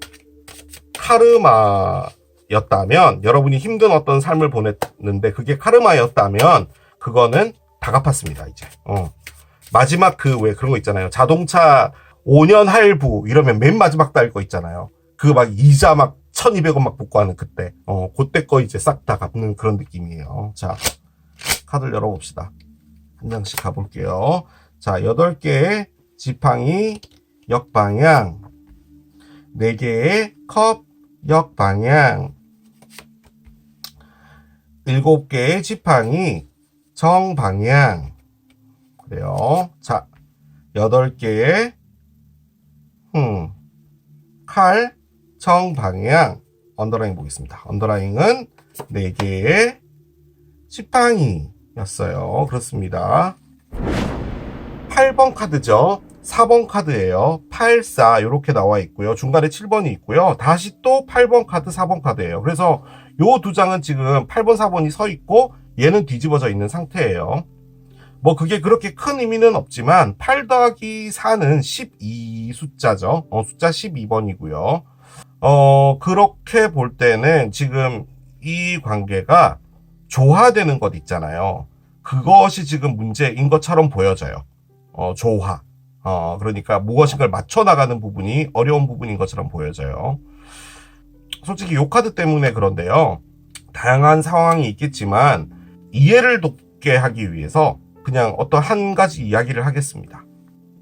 카르마였다면, 여러분이 힘든 어떤 삶을 보냈는데 그게 카르마였다면 그거는 다 갚았습니다. 이제 마지막 왜 그런 거 있잖아요. 자동차 5년 할부 이러면 맨 마지막 달 거 있잖아요. 그 막 이자 막 1200원 막 붙고 하는 그때, 그때 거 이제 싹 다 갚는 그런 느낌이에요. 자, 카드를 열어봅시다. 한 장씩 가볼게요. 자, 8개의 지팡이 역방향, 4개의 컵 역방향, 7개의 지팡이 정방향. 그래요. 자, 8개의 칼 정방향. 언더라인 보겠습니다. 언더라인은 4개의 지팡이였어요. 그렇습니다. 8번 카드죠. 4번 카드예요. 8, 4 이렇게 나와 있고요. 중간에 7번이 있고요. 다시 또 8번 카드, 4번 카드예요. 그래서 요 두 장은 지금 8번, 4번이 서 있고 얘는 뒤집어져 있는 상태예요. 뭐 그게 그렇게 큰 의미는 없지만 8 더하기 4는 12 숫자죠. 숫자 12번이고요. 그렇게 볼 때는 지금 이 관계가 조화되는 것 있잖아요. 그것이 지금 문제인 것처럼 보여져요. 조화. 그러니까 무엇인가를 맞춰나가는 부분이 어려운 부분인 것처럼 보여져요. 솔직히 이 카드 때문에 그런데요. 다양한 상황이 있겠지만 이해를 돕게 하기 위해서 그냥 어떤 한 가지 이야기를 하겠습니다.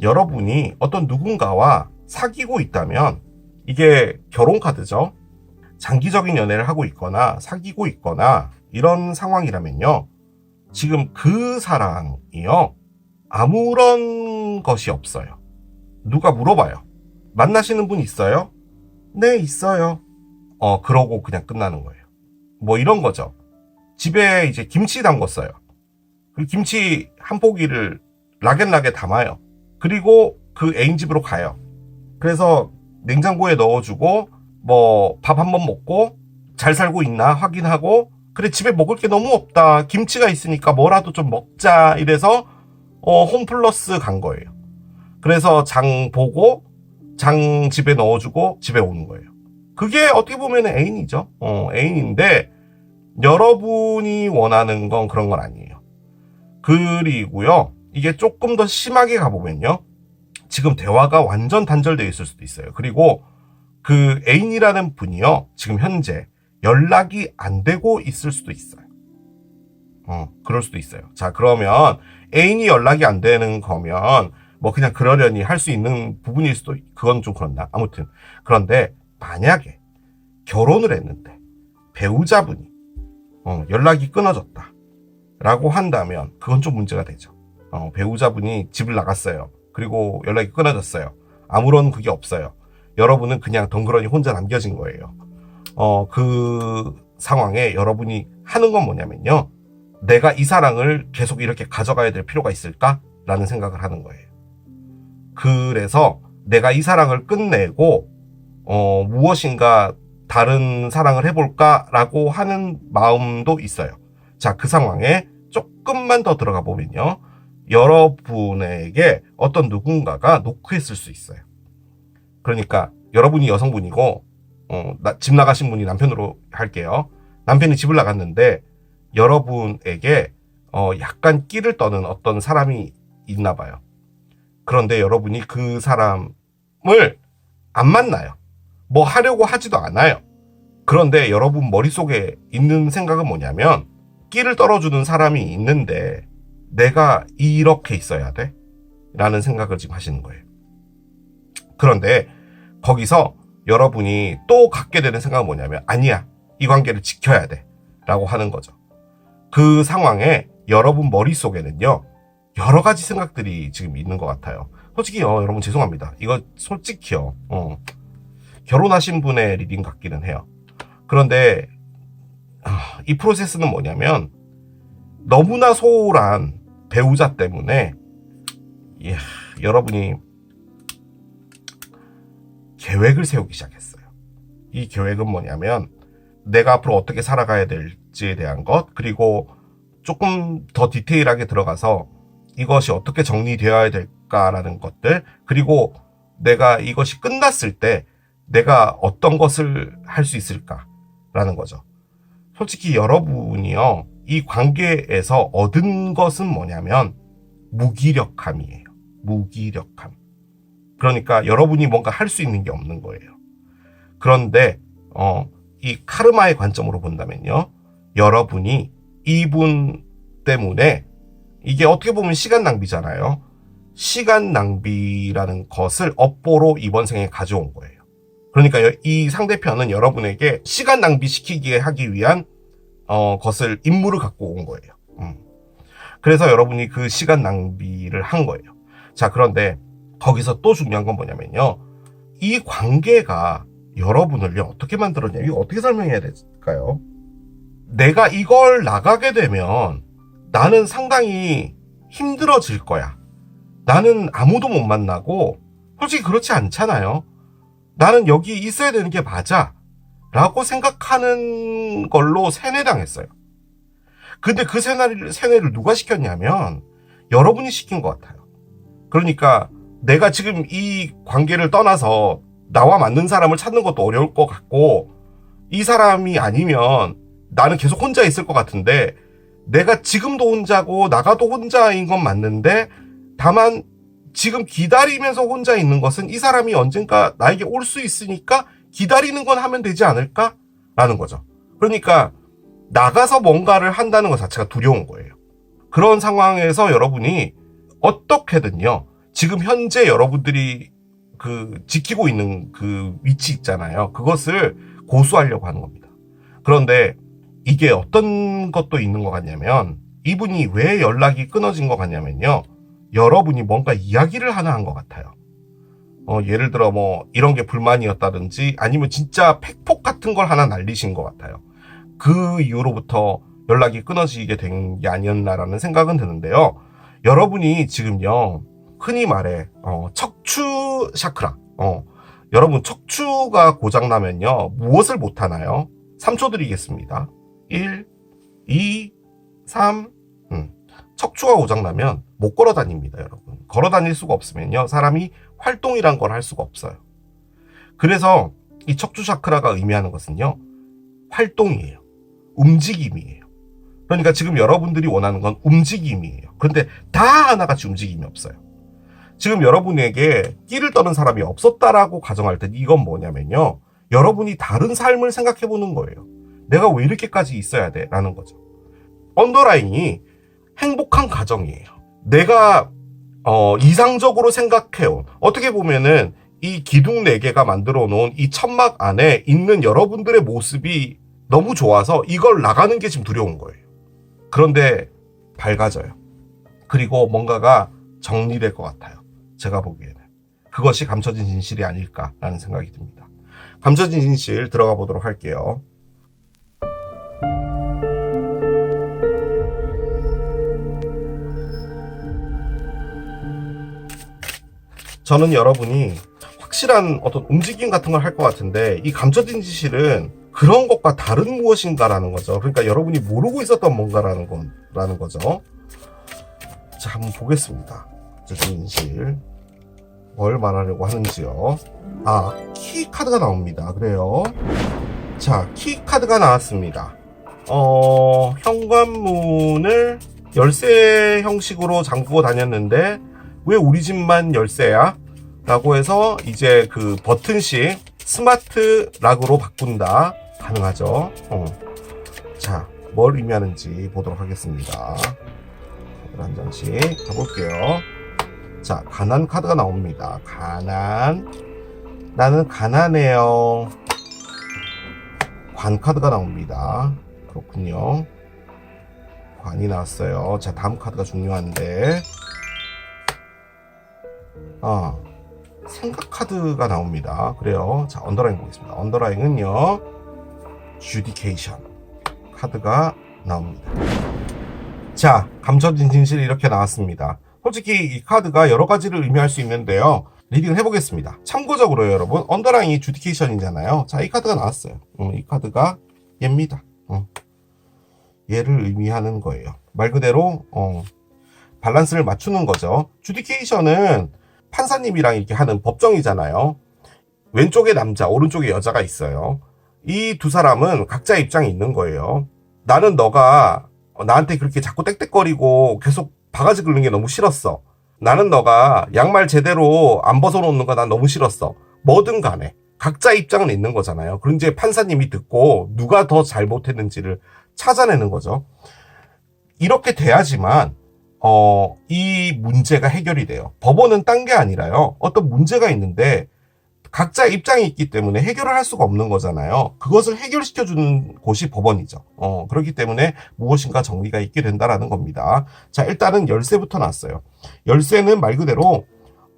여러분이 어떤 누군가와 사귀고 있다면, 이게 결혼 카드죠. 장기적인 연애를 하고 있거나 사귀고 있거나 이런 상황이라면요, 지금 그 사랑이요, 아무런 것이 없어요. 누가 물어봐요. 만나시는 분 있어요? 네, 있어요. 그러고 그냥 끝나는 거예요. 뭐 이런 거죠. 집에 이제 김치 담궜어요. 그 김치 한 포기를 락앤락에 담아요. 그리고 그 애인 집으로 가요. 그래서 냉장고에 넣어주고 뭐 밥 한 번 먹고 잘 살고 있나 확인하고, 그래 집에 먹을 게 너무 없다, 김치가 있으니까 뭐라도 좀 먹자 이래서 홈플러스 간 거예요. 그래서 장 보고 장 집에 넣어주고 집에 오는 거예요. 그게 어떻게 보면 애인이죠. 애인인데 여러분이 원하는 건 그런 건 아니에요. 그리고요, 이게 조금 더 심하게 가보면요, 지금 대화가 완전 단절되어 있을 수도 있어요. 그리고 그 애인이라는 분이요, 지금 현재 연락이 안 되고 있을 수도 있어요. 그럴 수도 있어요. 자, 그러면 애인이 연락이 안 되는 거면 뭐 그냥 그러려니 할 수 있는 부분일 수도, 그건 좀 그렇나. 아무튼 그런데 만약에 결혼을 했는데 배우자분이 연락이 끊어졌다 라고 한다면 그건 좀 문제가 되죠. 배우자분이 집을 나갔어요. 그리고 연락이 끊어졌어요. 아무런 그게 없어요. 여러분은 그냥 덩그러니 혼자 남겨진 거예요. 그 상황에 여러분이 하는 건 뭐냐면요, 내가 이 사랑을 계속 이렇게 가져가야 될 필요가 있을까? 라는 생각을 하는 거예요. 그래서 내가 이 사랑을 끝내고 무엇인가 다른 사랑을 해볼까? 라고 하는 마음도 있어요. 자, 그 상황에 조금만 더 들어가 보면요, 여러분에게 어떤 누군가가 노크했을 수 있어요. 그러니까 여러분이 여성분이고 집 나가신 분이 남편으로 할게요. 남편이 집을 나갔는데 여러분에게 약간 끼를 떠는 어떤 사람이 있나 봐요. 그런데 여러분이 그 사람을 안 만나요. 뭐 하려고 하지도 않아요. 그런데 여러분 머릿속에 있는 생각은 뭐냐면, 끼를 떨어주는 사람이 있는데 내가 이렇게 있어야 돼? 라는 생각을 지금 하시는 거예요. 그런데 거기서 여러분이 또 갖게 되는 생각은 뭐냐면, 아니야, 이 관계를 지켜야 돼 라고 하는 거죠. 그 상황에 여러분 머릿속에는요, 여러 가지 생각들이 지금 있는 것 같아요. 솔직히 여러분 죄송합니다. 이거 솔직히요, 결혼하신 분의 리딩 같기는 해요. 그런데 이 프로세스는 뭐냐면, 너무나 소홀한 배우자 때문에 여러분이 계획을 세우기 시작했어요. 이 계획은 뭐냐면, 내가 앞으로 어떻게 살아가야 될지에 대한 것, 그리고 조금 더 디테일하게 들어가서 이것이 어떻게 정리되어야 될까라는 것들, 그리고 내가 이것이 끝났을 때 내가 어떤 것을 할 수 있을까라는 거죠. 솔직히 여러분이요, 이 관계에서 얻은 것은 뭐냐면 무기력함이에요. 무기력함. 그러니까 여러분이 뭔가 할 수 있는 게 없는 거예요. 그런데 이 카르마의 관점으로 본다면요, 여러분이 이분 때문에, 이게 어떻게 보면 시간 낭비잖아요. 시간 낭비라는 것을 업보로 이번 생에 가져온 거예요. 그러니까 이 상대편은 여러분에게 시간 낭비시키게 하기 위한 것을, 임무를 갖고 온 거예요. 그래서 여러분이 그 시간 낭비를 한 거예요. 자, 그런데 거기서 또 중요한 건 뭐냐면요, 이 관계가 여러분을 어떻게 만들었냐, 이거 어떻게 설명해야 될까요? 내가 이걸 나가게 되면 나는 상당히 힘들어질 거야. 나는 아무도 못 만나고, 솔직히 그렇지 않잖아요. 나는 여기 있어야 되는 게 맞아 라고 생각하는 걸로 세뇌당했어요. 근데 그 세뇌를 누가 시켰냐면 여러분이 시킨 것 같아요. 그러니까 내가 지금 이 관계를 떠나서 나와 맞는 사람을 찾는 것도 어려울 것 같고, 이 사람이 아니면 나는 계속 혼자 있을 것 같은데, 내가 지금도 혼자고 나가도 혼자인 건 맞는데, 다만 지금 기다리면서 혼자 있는 것은 이 사람이 언젠가 나에게 올 수 있으니까 기다리는 건 하면 되지 않을까? 라는 거죠. 그러니까 나가서 뭔가를 한다는 것 자체가 두려운 거예요. 그런 상황에서 여러분이 어떻게든요, 지금 현재 여러분들이 지키고 있는 그 위치 있잖아요. 그것을 고수하려고 하는 겁니다. 그런데 이게 어떤 것도 있는 것 같냐면, 이분이 왜 연락이 끊어진 것 같냐면요, 여러분이 뭔가 이야기를 하나 한 것 같아요. 예를 들어 뭐 이런 게 불만이었다든지, 아니면 진짜 팩폭 같은 걸 하나 날리신 것 같아요. 그 이후로부터 연락이 끊어지게 된 게 아니었나라는 생각은 드는데요. 여러분이 지금요, 흔히 말해 척추 샤크라, 여러분 척추가 고장나면요 무엇을 못하나요? 3초 드리겠습니다. 1, 2, 3. 척추가 고장나면 못 걸어 다닙니다. 여러분, 걸어 다닐 수가 없으면요 사람이 활동이란 걸 할 수가 없어요. 그래서 이 척추 샤크라가 의미하는 것은요, 활동이에요. 움직임이에요. 그러니까 지금 여러분들이 원하는 건 움직임이에요. 그런데 다 하나같이 움직임이 없어요. 지금 여러분에게 끼를 떠는 사람이 없었다라고 가정할 때 이건 뭐냐면요, 여러분이 다른 삶을 생각해 보는 거예요. 내가 왜 이렇게까지 있어야 돼? 라는 거죠. 언더라인이 행복한 가정이에요. 내가 이상적으로 생각해온, 어떻게 보면은 이 기둥 4개가 만들어 놓은 이 천막 안에 있는 여러분들의 모습이 너무 좋아서 이걸 나가는 게 지금 두려운 거예요. 그런데 밝아져요. 그리고 뭔가가 정리될 것 같아요. 제가 보기에는 그것이 감춰진 진실이 아닐까라는 생각이 듭니다. 감춰진 진실 들어가 보도록 할게요. 저는 여러분이 확실한 어떤 움직임 같은 걸 할 것 같은데, 이 감춰진 진실은 그런 것과 다른 무엇인가라는 거죠. 그러니까 여러분이 모르고 있었던 뭔가라는 거죠. 자, 한번 보겠습니다. 감춰진 진실. 뭘 말하려고 하는지요. 아, 키 카드가 나옵니다. 그래요. 자, 키 카드가 나왔습니다. 현관문을 열쇠 형식으로 잠그고 다녔는데 왜 우리 집만 열쇠야? 라고 해서 이제 그 버튼식 스마트 락으로 바꾼다. 가능하죠. 자, 뭘 의미하는지 보도록 하겠습니다. 한 장씩 가볼게요. 자, 가난 카드가 나옵니다. 가난. 나는 가난해요. 관 카드가 나옵니다. 그렇군요. 관이 나왔어요. 자, 다음 카드가 중요한데. 생각 카드가 나옵니다. 그래요. 자, 언더라인 보겠습니다. 언더라인은요, 주디케이션 카드가 나옵니다. 자, 감춰진 진실이 이렇게 나왔습니다. 솔직히 이 카드가 여러 가지를 의미할 수 있는데요. 리딩을 해보겠습니다. 참고적으로요, 여러분. 언더라인이 주디케이션이잖아요. 자, 이 카드가 나왔어요. 이 카드가 얘입니다. 얘를 의미하는 거예요. 말 그대로 밸런스를 맞추는 거죠. 주디케이션은 판사님이랑 이렇게 하는 법정이잖아요. 왼쪽에 남자, 오른쪽에 여자가 있어요. 이 두 사람은 각자의 입장이 있는 거예요. 나는 너가 나한테 그렇게 자꾸 땡땡거리고 계속 바가지 긁는 게 너무 싫었어. 나는 너가 양말 제대로 안 벗어놓는 거 난 너무 싫었어. 뭐든 간에 각자의 입장은 있는 거잖아요. 그럼 이제 판사님이 듣고 누가 더 잘못했는지를 찾아내는 거죠. 이렇게 돼야지만 이 문제가 해결이 돼요. 법원은 딴 게 아니라요. 어떤 문제가 있는데 각자의 입장이 있기 때문에 해결을 할 수가 없는 거잖아요. 그것을 해결시켜주는 곳이 법원이죠. 그렇기 때문에 무엇인가 정리가 있게 된다라는 겁니다. 자, 일단은 열쇠부터 나왔어요. 열쇠는 말 그대로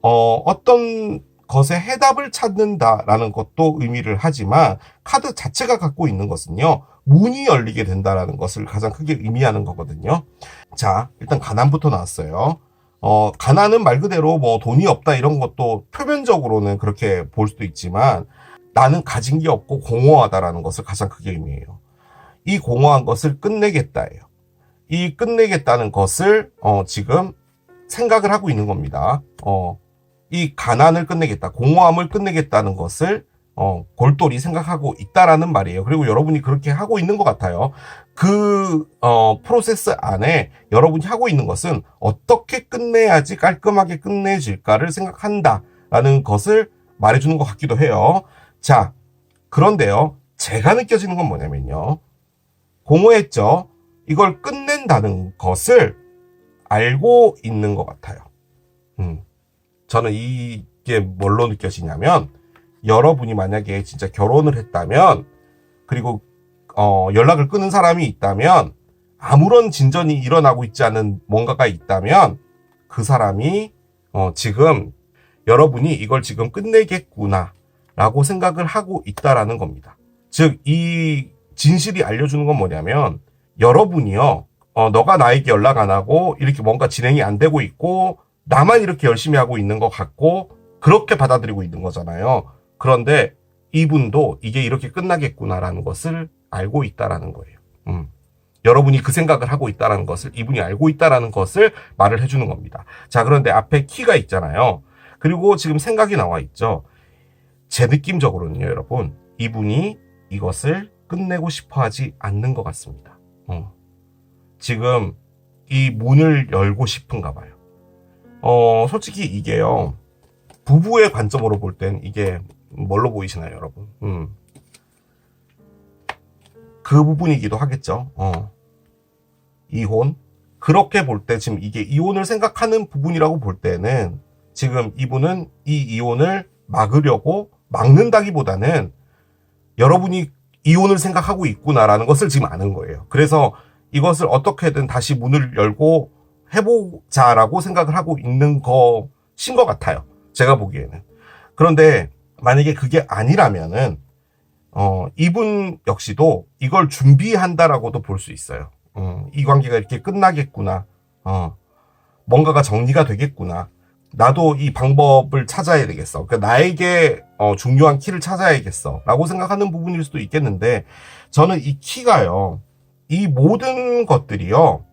어떤 것에 해답을 찾는다라는 것도 의미를 하지만 카드 자체가 갖고 있는 것은요, 문이 열리게 된다라는 것을 가장 크게 의미하는 거거든요. 자, 일단 가난부터 나왔어요. 가난은 말 그대로 뭐 돈이 없다 이런 것도 표면적으로는 그렇게 볼 수도 있지만 나는 가진 게 없고 공허하다라는 것을 가장 크게 의미해요. 이 공허한 것을 끝내겠다예요. 이 끝내겠다는 것을 지금 생각을 하고 있는 겁니다. 이 가난을 끝내겠다, 공허함을 끝내겠다는 것을 골똘히 생각하고 있다라는 말이에요. 그리고 여러분이 그렇게 하고 있는 것 같아요. 그 프로세스 안에 여러분이 하고 있는 것은 어떻게 끝내야지 깔끔하게 끝내질까를 생각한다라는 것을 말해주는 것 같기도 해요. 자, 그런데요, 제가 느껴지는 건 뭐냐면요, 공허했죠. 이걸 끝낸다는 것을 알고 있는 것 같아요. 저는 이게 뭘로 느껴지냐면, 여러분이 만약에 진짜 결혼을 했다면, 그리고 연락을 끊은 사람이 있다면, 아무런 진전이 일어나고 있지 않은 뭔가가 있다면 그 사람이 지금 여러분이 이걸 지금 끝내겠구나 라고 생각을 하고 있다라는 겁니다. 즉, 이 진실이 알려주는 건 뭐냐면, 여러분이요, 너가 나에게 연락 안 하고 이렇게 뭔가 진행이 안 되고 있고 나만 이렇게 열심히 하고 있는 것 같고 그렇게 받아들이고 있는 거잖아요. 그런데 이분도 이게 이렇게 끝나겠구나라는 것을 알고 있다라는 거예요. 여러분이 그 생각을 하고 있다라는 것을 이분이 알고 있다라는 것을 말을 해주는 겁니다. 자, 그런데 앞에 키가 있잖아요. 그리고 지금 생각이 나와 있죠. 제 느낌적으로는요, 여러분, 이분이 이것을 끝내고 싶어 하지 않는 것 같습니다. 지금 이 문을 열고 싶은가 봐요. 솔직히 이게요, 부부의 관점으로 볼 땐 이게 뭘로 보이시나요, 여러분? 그 부분이기도 하겠죠. 이혼. 그렇게 볼 때 지금 이게 이혼을 생각하는 부분이라고 볼 때는 지금 이분은 이 이혼을 막으려고 막는다기보다는 여러분이 이혼을 생각하고 있구나라는 것을 지금 아는 거예요. 그래서 이것을 어떻게든 다시 문을 열고 해보자라고 생각을 하고 있는 것인 것 같아요. 제가 보기에는. 그런데 만약에 그게 아니라면은 이분 역시도 이걸 준비한다라고도 볼 수 있어요. 이 관계가 이렇게 끝나겠구나. 뭔가가 정리가 되겠구나. 나도 이 방법을 찾아야 되겠어. 그러니까 나에게 중요한 키를 찾아야겠어 라고 생각하는 부분일 수도 있겠는데, 저는 이 키가요, 이 모든 것들이요,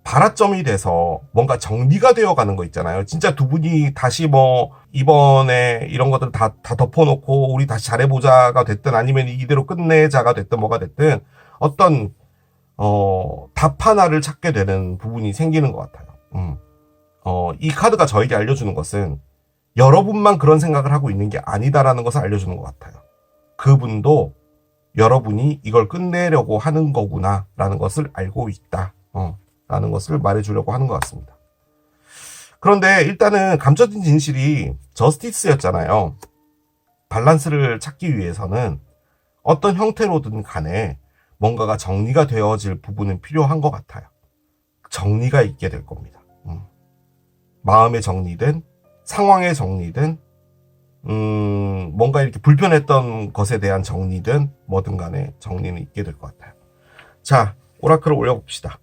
발화점이 돼서 뭔가 정리가 되어 가는 거 있잖아요. 진짜 두 분이 다시 뭐 이번에 이런 것들 다 덮어놓고 우리 다시 잘해보자가 됐든 아니면 이대로 끝내자가 됐든 뭐가 됐든 어떤 답 하나를 찾게 되는 부분이 생기는 것 같아요. 이 카드가 저에게 알려주는 것은 여러분만 그런 생각을 하고 있는 게 아니다라는 것을 알려주는 것 같아요. 그분도 여러분이 이걸 끝내려고 하는 거구나 라는 것을 알고 있다 라는 것을 말해주려고 하는 것 같습니다. 그런데 일단은 감춰진 진실이 저스티스였잖아요. 밸런스를 찾기 위해서는 어떤 형태로든 간에 뭔가가 정리가 되어질 부분은 필요한 것 같아요. 정리가 있게 될 겁니다. 마음의 정리든 상황의 정리든 뭔가 이렇게 불편했던 것에 대한 정리든 뭐든 간에 정리는 있게 될 것 같아요. 자, 오라클을 올려봅시다.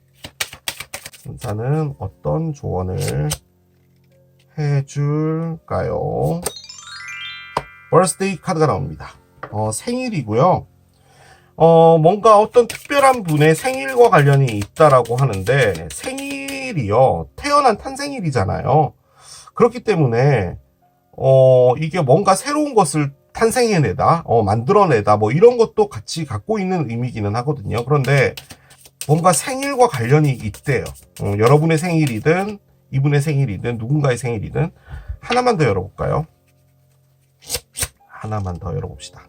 순사는 어떤 조언을 해줄까요? 버스데이 카드가 나옵니다. 생일이고요. 뭔가 어떤 특별한 분의 생일과 관련이 있다라고 하는데 생일이요. 태어난 탄생일이잖아요. 그렇기 때문에 이게 뭔가 새로운 것을 탄생해내다, 만들어내다, 뭐 이런 것도 같이 갖고 있는 의미기는 하거든요. 그런데 뭔가 생일과 관련이 있대요. 여러분의 생일이든 이분의 생일이든 누군가의 생일이든 하나만 더 열어볼까요? 하나만 더 열어봅시다.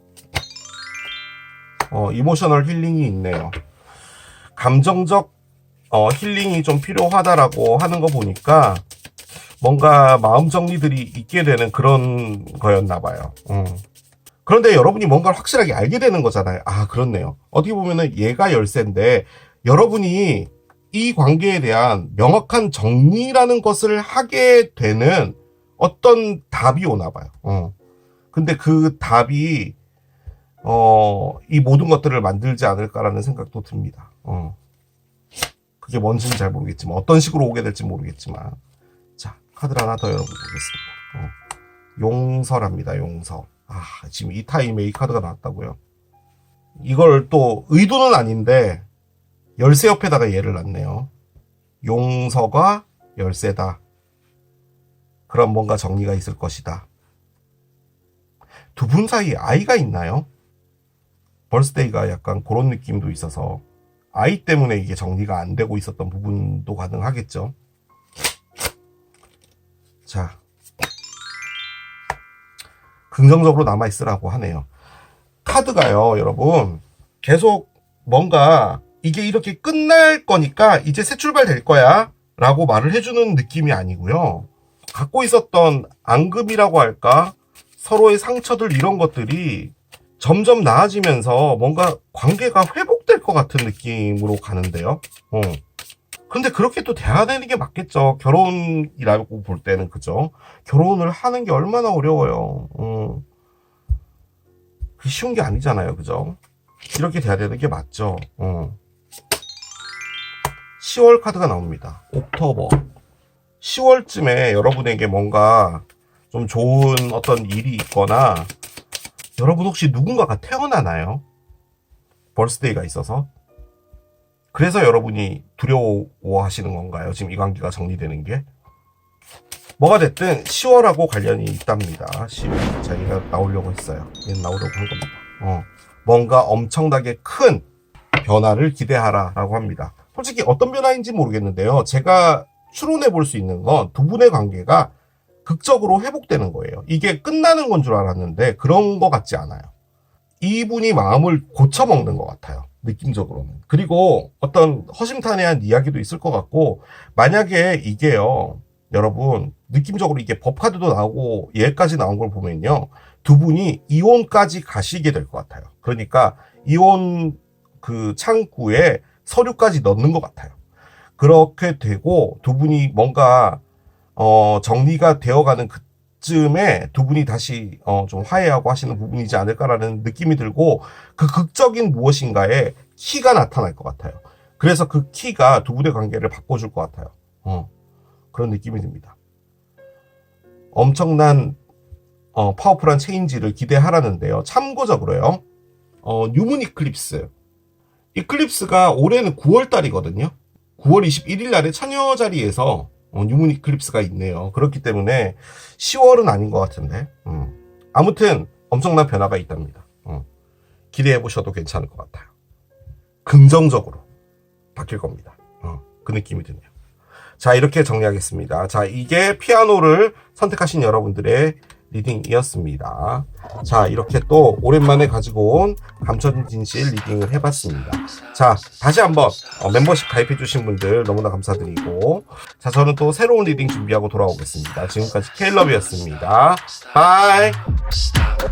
이모셔널 힐링이 있네요. 감정적 힐링이 좀 필요하다라고 하는 거 보니까 뭔가 마음 정리들이 있게 되는 그런 거였나 봐요. 그런데 여러분이 뭔가를 확실하게 알게 되는 거잖아요. 아, 그렇네요. 어떻게 보면은 얘가 열쇠인데 여러분이 이 관계에 대한 명확한 정리라는 것을 하게 되는 어떤 답이 오나 봐요. 근데 그 답이 이 모든 것들을 만들지 않을까라는 생각도 듭니다. 그게 뭔지는 잘 모르겠지만 어떤 식으로 오게 될지 모르겠지만 자, 카드를 하나 더 열어보겠습니다. 용서랍니다. 용서. 지금 이 타임에 이 카드가 나왔다고요. 이걸 또 의도는 아닌데 열쇠 옆에다가 얘를 놨네요. 용서가 열쇠다. 그럼 뭔가 정리가 있을 것이다. 두 분 사이에 아이가 있나요? 벌스데이가 약간 그런 느낌도 있어서 아이 때문에 이게 정리가 안 되고 있었던 부분도 가능하겠죠. 자, 긍정적으로 남아있으라고 하네요. 카드가요, 여러분, 계속 뭔가 이게 이렇게 끝날 거니까 이제 새 출발 될 거야 라고 말을 해주는 느낌이 아니고요. 갖고 있었던 앙금이라고 할까? 서로의 상처들 이런 것들이 점점 나아지면서 뭔가 관계가 회복될 것 같은 느낌으로 가는데요. 근데 그렇게 또 돼야 되는 게 맞겠죠. 결혼이라고 볼 때는, 그죠? 결혼을 하는 게 얼마나 어려워요. 그게 쉬운 게 아니잖아요. 그죠? 이렇게 돼야 되는 게 맞죠. 10월 카드가 나옵니다. 옥토버. 10월쯤에 여러분에게 뭔가 좀 좋은 어떤 일이 있거나 여러분 혹시 누군가가 태어나나요? 벌스데이가 있어서. 그래서 여러분이 두려워하시는 건가요? 지금 이 관계가 정리되는 게? 뭐가 됐든 10월하고 관련이 있답니다. 10월. 자, 얘가 나오려고 했어요. 얘는 나오려고 한 겁니다. 뭔가 엄청나게 큰 변화를 기대하라 라고 합니다. 솔직히 어떤 변화인지 모르겠는데요. 제가 추론해 볼 수 있는 건 두 분의 관계가 극적으로 회복되는 거예요. 이게 끝나는 건 줄 알았는데 그런 것 같지 않아요. 이분이 마음을 고쳐먹는 것 같아요. 느낌적으로는. 그리고 어떤 허심탄회한 이야기도 있을 것 같고, 만약에 이게요, 여러분, 느낌적으로 이게 법카드도 나오고 얘까지 나온 걸 보면요, 두 분이 이혼까지 가시게 될 것 같아요. 그러니까 이혼 그 창구에 서류까지 넣는 것 같아요. 그렇게 되고 두 분이 뭔가 정리가 되어가는 그쯤에 두 분이 다시 좀 화해하고 하시는 부분이지 않을까라는 느낌이 들고, 그 극적인 무엇인가에 키가 나타날 것 같아요. 그래서 그 키가 두 분의 관계를 바꿔줄 것 같아요. 그런 느낌이 듭니다. 엄청난 파워풀한 체인지를 기대하라는데요. 참고적으로요, 뉴문 이클립스. 이클립스가 올해는 9월 달이거든요. 9월 21일 날에 천여 자리에서 뉴문 이클립스가 있네요. 그렇기 때문에 10월은 아닌 것 같은데 아무튼 엄청난 변화가 있답니다. 기대해 보셔도 괜찮을 것 같아요. 긍정적으로 바뀔 겁니다. 그 느낌이 드네요. 자, 이렇게 정리하겠습니다. 자, 이게 피아노를 선택하신 여러분들의 리딩이었습니다. 자, 이렇게 또 오랜만에 가지고 온 감춰진 진실 리딩을 해봤습니다. 자, 다시 한번 멤버십 가입해주신 분들 너무나 감사드리고, 자, 저는 또 새로운 리딩 준비하고 돌아오겠습니다. 지금까지 케일럽이었습니다. 바이. Stop.